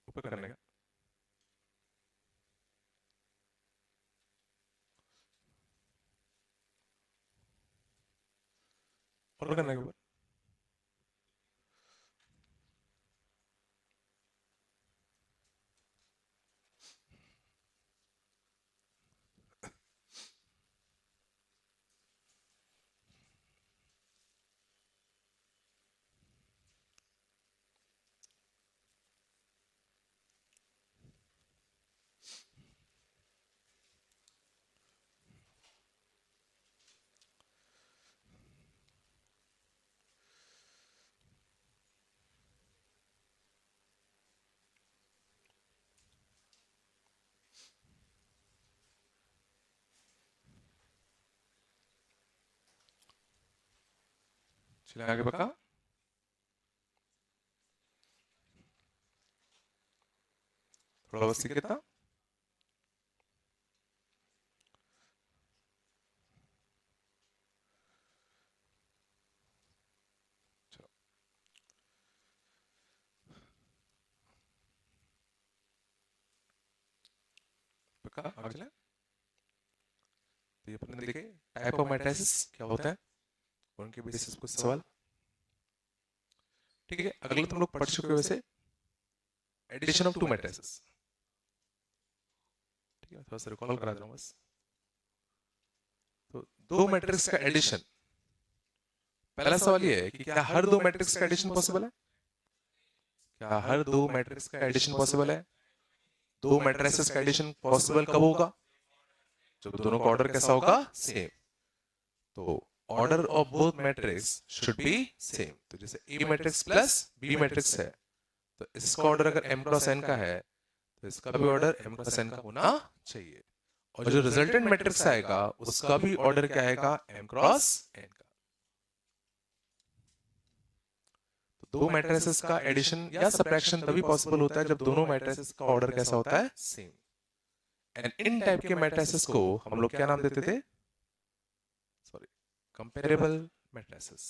ऊपर करने का, और करने के ऊपर। चले आगे पक्का। थोड़ा बस सीखे था। पक्का आगे चले। तो ये अपने देखे टाइप ऑफ मैट्रिसेस क्या होता है, उनके बेसिस कुछ सवाल। ठीक है, अगले तुम लोग पढ़ चुके हो वैसे एडिशन ऑफ टू मैट्रिसेस। ठीक है, थोड़ा सा रिकॉल करा दे रहा हूं बस। तो दो मैट्रिक्स का एडिशन, पहला सवाल ये है कि क्या हर दो मैट्रिक्स का एडिशन पॉसिबल है? क्या हर दो मैट्रिक्स का एडिशन पॉसिबल है? दो मैट्रिसेस का एडिशन पॉसिबल कब होगा? जब दोनों का ऑर्डर कैसा होगा? सेम। तो order of both matrix should be same. तो जैसे ए मैट्रिक्स प्लस बी मैट्रिक्स है, तो इसका ऑर्डर अगर m क्रॉस n का है तो इसका भी ऑर्डर m क्रॉस n का होना चाहिए, और जो रिजल्टेंट मैट्रिक्स आएगा उसका भी ऑर्डर क्या आएगा? m क्रॉस n का। तो दो मैट्रिसेस का एडिशन या सबट्रैक्शन तभी पॉसिबल होता है जब दोनों मैट्रिसेस का ऑर्डर कैसा होता है? सेम। एंड इन टाइप के मैट्रिसेस को हम लोग क्या नाम देते थे? Sorry, comparable matrices.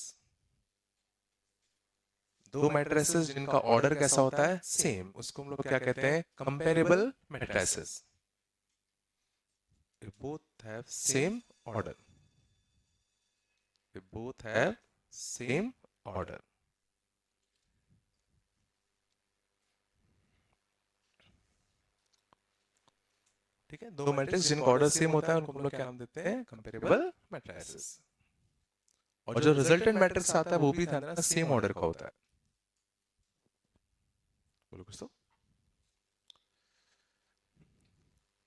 दो मैट्रिसेस जिनका ऑर्डर कैसा होता है? सेम, उसको हम लोग क्या कहते हैं? Comparable matrices. They both have same order. They both have same order. ठीक है, दो मैट्रिक्स जिनका ऑर्डर सेम होता है उनको हम लोग क्या नाम देते हैं? Comparable matrices. और जो रिजल्टेंट मैट्रिक्स आता है वो भी ध्यान रखना सेम ऑर्डर का होता है। बोलो कुछ तो।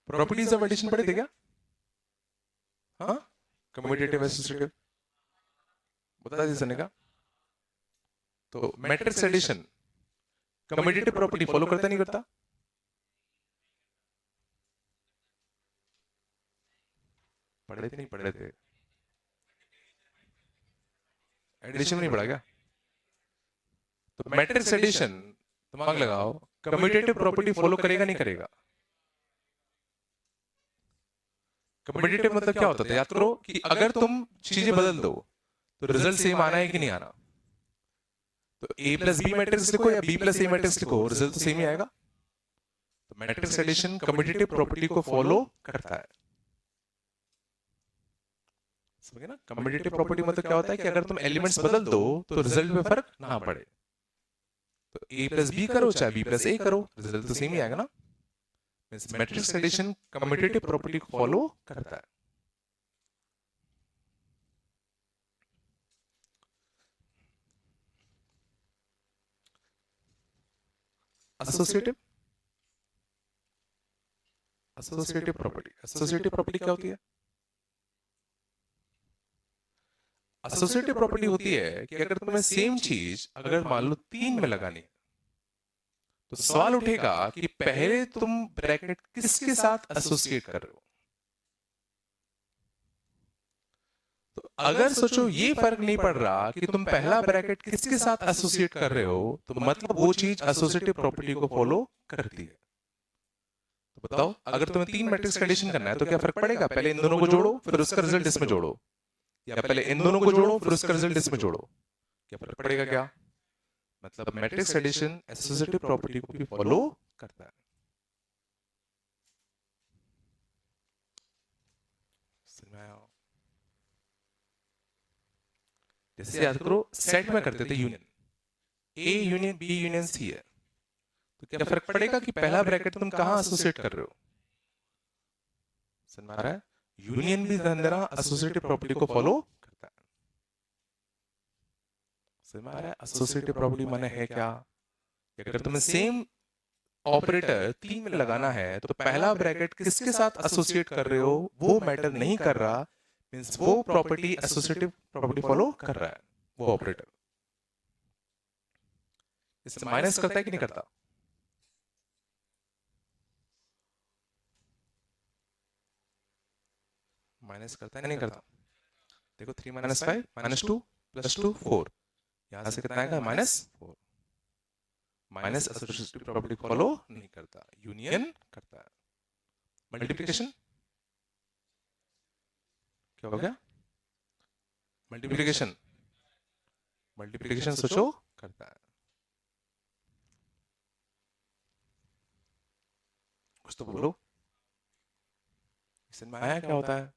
प्रॉपर्टीज ऑफ एडिशन पढ़े थे क्या? हाँ, कम्यूटेटिव एसोसिएटिव बता दी सर ने का। तो matrix addition commutative property follow करता नहीं करता? पढ़े थे नहीं पढ़े थे? एडिशन में नहीं पढ़ा क्या? तो मैट्रिक्स एडिशन दिमाग लगाओ, कम्यूटेटिव प्रॉपर्टी फॉलो करेगा नहीं करेगा? कम्यूटेटिव मतलब क्या होता है? याद करो कि अगर तुम चीजें बदल दो तो रिजल्ट सेम आना है कि नहीं आना? तो a प्लस बी मैट्रिक्स लिखो या b प्लस ए मैट्रिक्स लिखो, रिजल्ट तो सेम ही आएगा। तो मैट्रिक्स एडिशन कम्यूटेटिव प्रॉपर्टी को फॉलो करता है। समझे ना? कम्यूटेटिव प्रॉपर्टी मतलब क्या होता है कि अगर तुम एलिमेंट्स बदल दो तो रिजल्ट में फर्क ना पड़े। तो a प्लस बी करो चाहे b प्लस ए करो, रिजल्ट तो सेम ही आएगा ना। Means matrix addition commutative property को फॉलो करता है। Associative associative property, associative property क्या होती है? एसोसिएटिव प्रॉपर्टी होती है कि अगर तुम्हें सेम चीज अगर मान लो तीन में लगानी है तो सवाल उठेगा कि पहले तुम ब्रैकेट किसके साथ एसोसिएट कर रहे हो। तो अगर सोचो ये फर्क नहीं पड़ रहा कि तुम पहला ब्रैकेट किसके साथ एसोसिएट कर रहे हो, तो मतलब वो चीज एसोसिएटिव प्रॉपर्टी को फॉलो करती है। तो बताओ, अगर तुम्हें तीन मैट्रिक्स का एडिशन करना है तो क्या फर्क पड़ेगा? पहले इन दोनों को जोड़ो फिर उसका रिजल्ट इसमें जोड़ो, या पहले इन दोनों को जोड़ो फिर उसका रिजल्ट इसमें जोड़ो, क्या फर्क पड़ेगा? क्या मतलब मैट्रिक्स एडिशन एसोसिएटिव प्रॉपर्टी को भी फॉलो करता है। जैसे याद करो सेट में करते थे union, A union B union C है, तो क्या फर्क पड़ेगा कि पहला ब्रैकेट तुम कहां एसोसिएट कर रहे हो? समझ आ रहा है? यूनियन भी धंधरा एसोसिएटिव प्रॉपर्टी को फॉलो करता है। समझ आ रहा है? एसोसिएटिव प्रॉपर्टी माने है क्या? अगर तुम्हें सेम ऑपरेटर तीन में लगाना है तो पहला ब्रैकेट किसके साथ एसोसिएट कर रहे हो वो मैटर नहीं कर रहा, मींस वो प्रॉपर्टी एसोसिएटिव प्रॉपर्टी फॉलो कर रहा है वो ऑपरेटर। इससे माइनस करता है कि नहीं करता? माइनस करता है नहीं करता? देखो 3 माइनस 5 माइनस 2 प्लस 2 4, यहां से कितना आएगा? Minus 4। Minus associative property follow नहीं करता, यूनियन करता है। मल्टीप्लिकेशन क्या हो गया? मल्टीप्लिकेशन मल्टीप्लिकेशन सोचो करता है। कुछ तो बोलो। समझ में आया क्या होता है?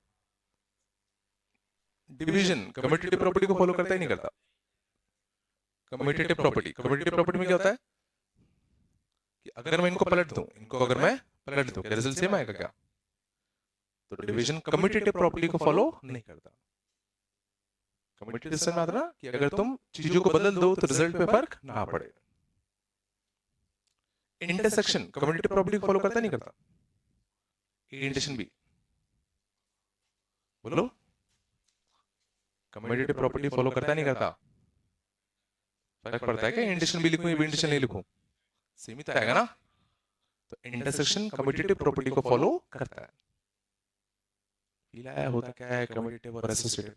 डिवीजन कम्यूटेटिव प्रॉपर्टी को फॉलो करता ही नहीं करता। कम्यूटेटिव प्रॉपर्टी में क्या होता है कि अगर मैं इनको पलट दूं, इनको अगर मैं पलट दूं, क्या रिजल्ट सेम आएगा क्या? तो डिवीजन कम्यूटेटिव प्रॉपर्टी को फॉलो नहीं करता। कम्यूटेटिव में आता ना कि अगर तुम चीजों को बदल दो तो रिजल्ट पे फर्क ना पड़े। इंटरसेक्शन कम्यूटेटिव प्रॉपर्टी को फॉलो करता नहीं करता? इंटरसेक्शन भी बोलो, कम्यूटेटिव प्रॉपर्टी फॉलो करता नहीं करता? फर्क पड़ता है क्या इंटरसेक्शन भी लिखूं या इंटरसेक्शन नहीं लिखूं? सीमित आएगा ना। तो इंटरसेक्शन कम्यूटेटिव प्रॉपर्टी को फॉलो करता है। फील होता क्या है कम्यूटेटिव और एसोसिएटिव?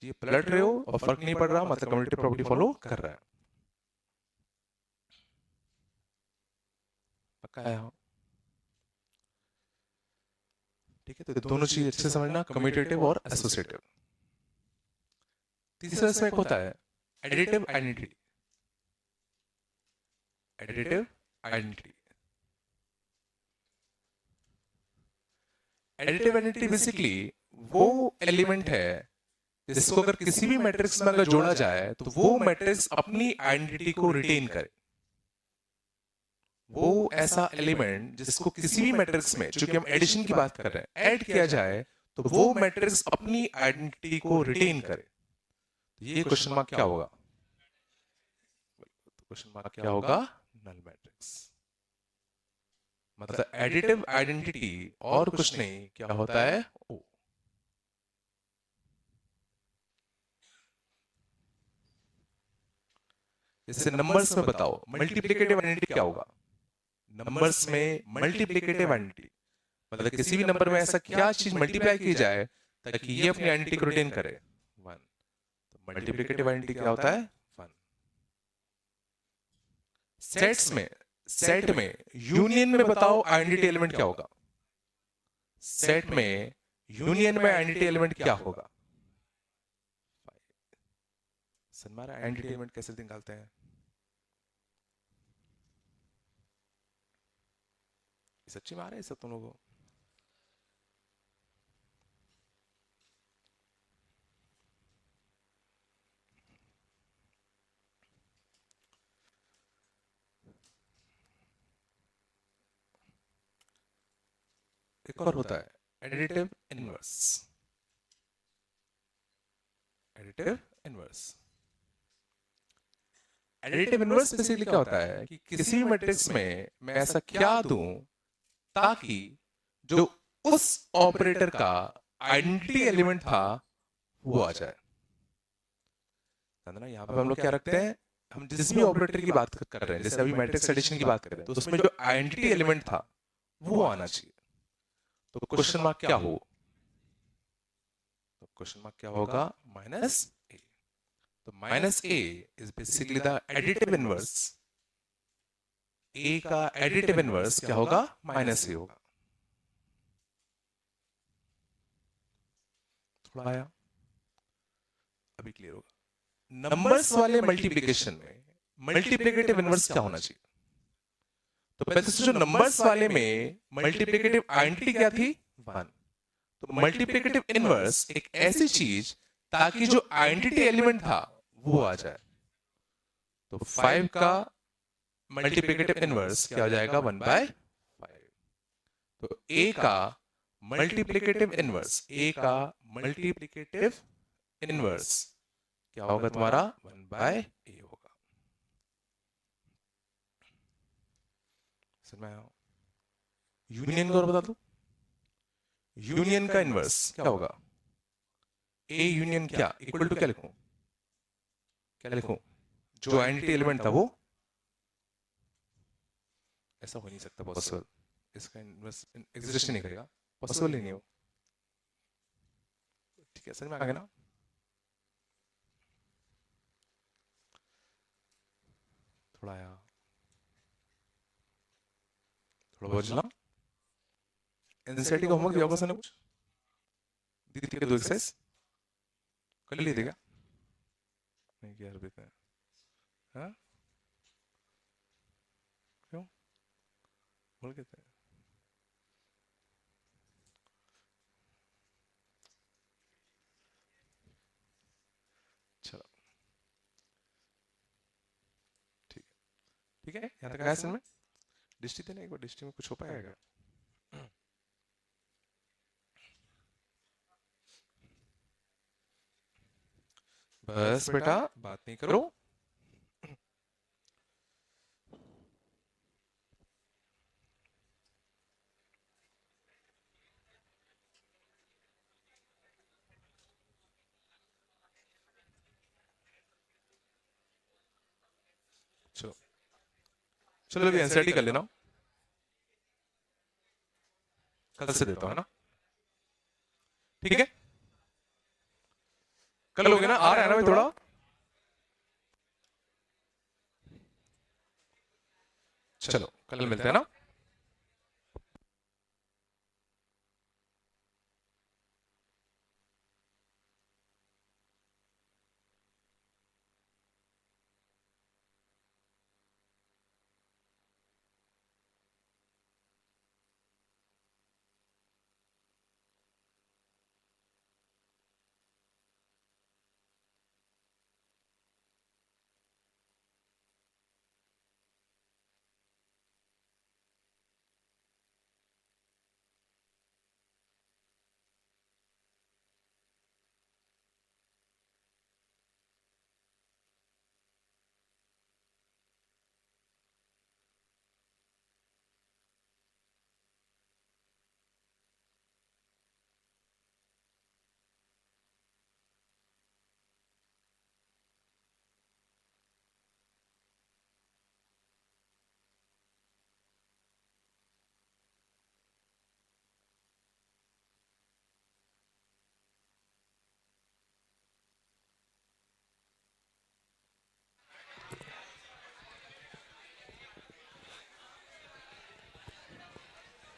ये पलट रहे हो और फर्क नहीं पड़ रहा, मतलब कम्यूटेटिव प्रॉपर्टी फॉलो कर रहा है। पक्का है? ठीक है, तो दोनों चीज अच्छे से समझना, कम्यूटेटिव और एसोसिएटिव। तीसरा इसमें एक होता है additive identity. Additive identity, additive identity basically वो एलिमेंट है जिसको अगर किसी भी मैट्रिक्स में अगर जोड़ा जाए तो वो मैट्रिक्स अपनी आइडेंटिटी को रिटेन करे। वो ऐसा एलिमेंट जिसको किसी भी मैट्रिक्स में, चूंकि हम एडिशन की बात कर रहे हैं, ऐड किया जाए तो वो मैट्रिक्स अपनी आइडेंटिटी को रिटेन करे। तो ये क्वेश्चन मार्क क्या होगा? क्वेश्चन मार्क क्या होगा? Null matrix. मतलब एडिटिव आइडेंटिटी और कुछ नहीं, क्या होता है? ओ। जैसे नंबर्स में बताओ मल्टीप्लिकेटिव आइडेंटिटी क्या होगा? नंबर्स में मल्टीप्लिकेटिव आइडेंटिटी मतलब किसी भी नंबर में ऐसा क्या चीज मल्टीप्लाई की जाए ताकि ये अपनी आइडेंटिटी को रिटेन करे? 1। तो मल्टीप्लिकेटिव आइडेंटिटी क्या होता है? 1। सेट्स में, सेट में यूनियन में बताओ आइडेंटिटी एलिमेंट क्या होगा? सेट में यूनियन में आइडेंटिटी एलिमेंट क्या होगा? सनमारा आइडेंटिटी एलिमेंट कैसे निकालते हैं? सच्ची में आ रहा है सब तुम लोगों को? एक और होता है additive inverse. Additive inverse, additive inverse basically क्या होता है कि किसी भी मैट्रिक्स में मैं ऐसा क्या दूं ताकि जो उस ऑपरेटर का आइडेंटिटी एलिमेंट था वो आ जाए। ना यहाँ पे हम लोग क्या रखते हैं, हम जिस भी ऑपरेटर की बात कर रहे हैं, जैसे अभी मैट्रिक्स एडिशन की बात कर रहे हैं, तो उसमें जो आइडेंटिटी एलिमेंट था वो आना चाहिए। तो क्वेश्चन मार्क क्या हो? तो क्वेश्चन मार्क क्या होगा? Minus A. तो minus A is basically the additive inverse. A का एडिटिव इनवर्स क्या होगा? माइनस ए होगा। थोड़ा आया? अभी क्लियर होगा। नंबर्स वाले मल्टीप्लिकेशन में मल्टीप्लिकेटिव इनवर्स क्या होना चाहिए? तो पहले से जो नंबर्स वाले में मल्टीप्लिकेटिव आइडेंटिटी क्या थी? 1। तो मल्टीप्लिकेटिव इनवर्स एक ऐसी चीज ताकि जो आइडेंटिटी एलिमेंट था वो आ जाए। तो 5 का मल्टीप्लिकेटिव इनवर्स क्या हो जाएगा? 1/5। तो ए का मल्टीप्लिकेटिव इनवर्स, ए का मल्टीप्लिकेटिव इनवर्स क्या होगा तुम्हारा? 1/a होगा। समझ में आया? यूनियन को और बता दो, यूनियन का इनवर्स क्या होगा? ए यूनियन क्या इक्वल टू क्या लिखूं? क्या लिखूं? जो आइडेंटिटी एलिमेंट था वो, ऐसा हो नहीं सकता पॉसिबल, इसका इनवर्स एग्जिस्ट नहीं करेगा, पॉसिबल ही नहीं हो। ठीक है, समझ में आ गया ना? थोड़ा आया? थोड़ा बहुत चला? एनसीईआरटी का होमवर्क दिया होगा सर ने कुछ? दी थी क्या 2 एक्सरसाइज? कर लिए थे क्या? नहीं किया अभी तक? हाँ? क्यों? भूल गए थे? ठीक है, यहाँ तक आया समझ में? डिस्टी देना एक बार, डिस्टी में कुछ हो पाएगा? बस बेटा बात नहीं करो। चलो चलो अभी एनसीईआरटी कर लेना, कल से देता हूं, है ना? ठीक है, कल लोगे ना? आ रहा है ना भाई थोड़ा? चलो कल मिलते हैं ना।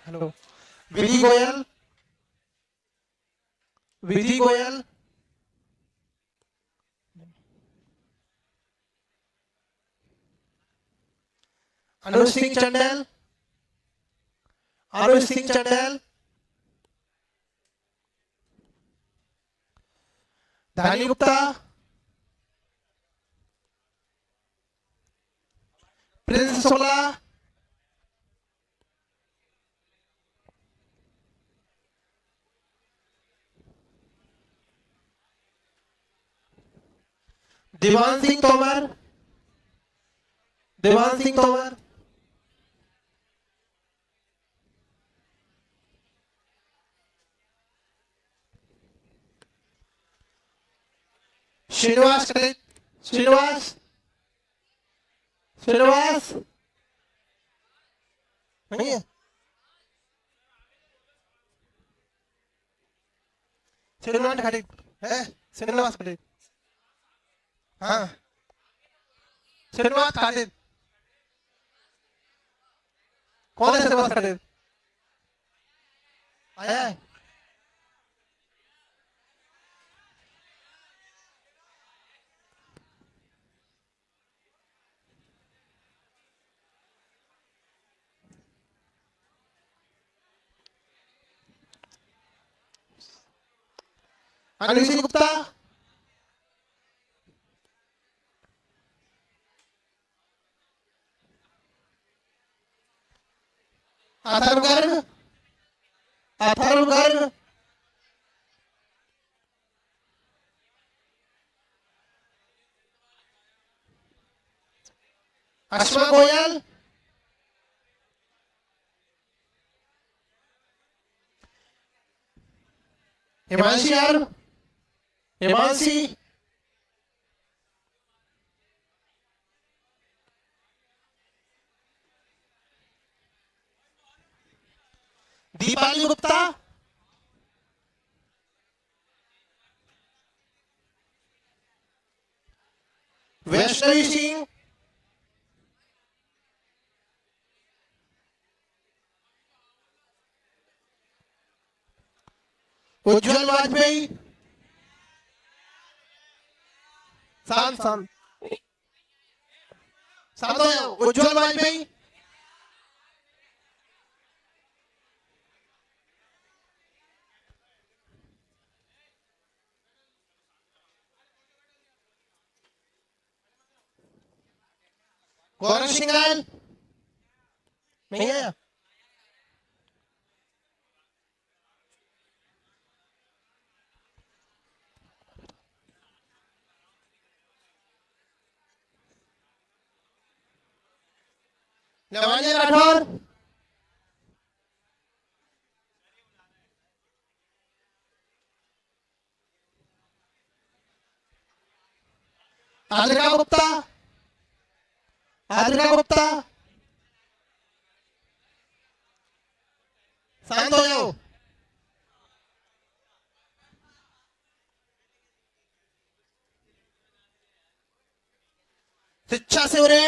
हेलो, विधि गोयल, विधि गोयल, अनुज सिंह चंडेल, अनुज सिंह चंडेल, धानी गुप्ता, प्रिंस सोला, देवान सिंह तोमर, देवान सिंह तोमर, श्रीनिवास कटित, श्रीनिवास, श्रीनिवास नहीं है, श्रीनिवास कटित है, श्रीनिवास कटित, हाँ, श्रीनिवास कटित, कौन है श्रीनिवास कटित? आया है? अनुज सिंह गुप्ता, अथर्व गर्ग, अथर्व गर्ग, अश्मा गोयल, हिमांशी यार, हिमांशी, दीपाली गुप्ता, वैष्णवी सिंह, उज्जवल वाजपेयी, शांत शांत शांत हो जाओ, उज्जवल वाजपेयी, गौरव सिंघल नहीं आया। नवानी राठौर, आद्रिका गुप्ता, आद्रिका गुप्ता शांत हो जाओ। शिक्षा से उरे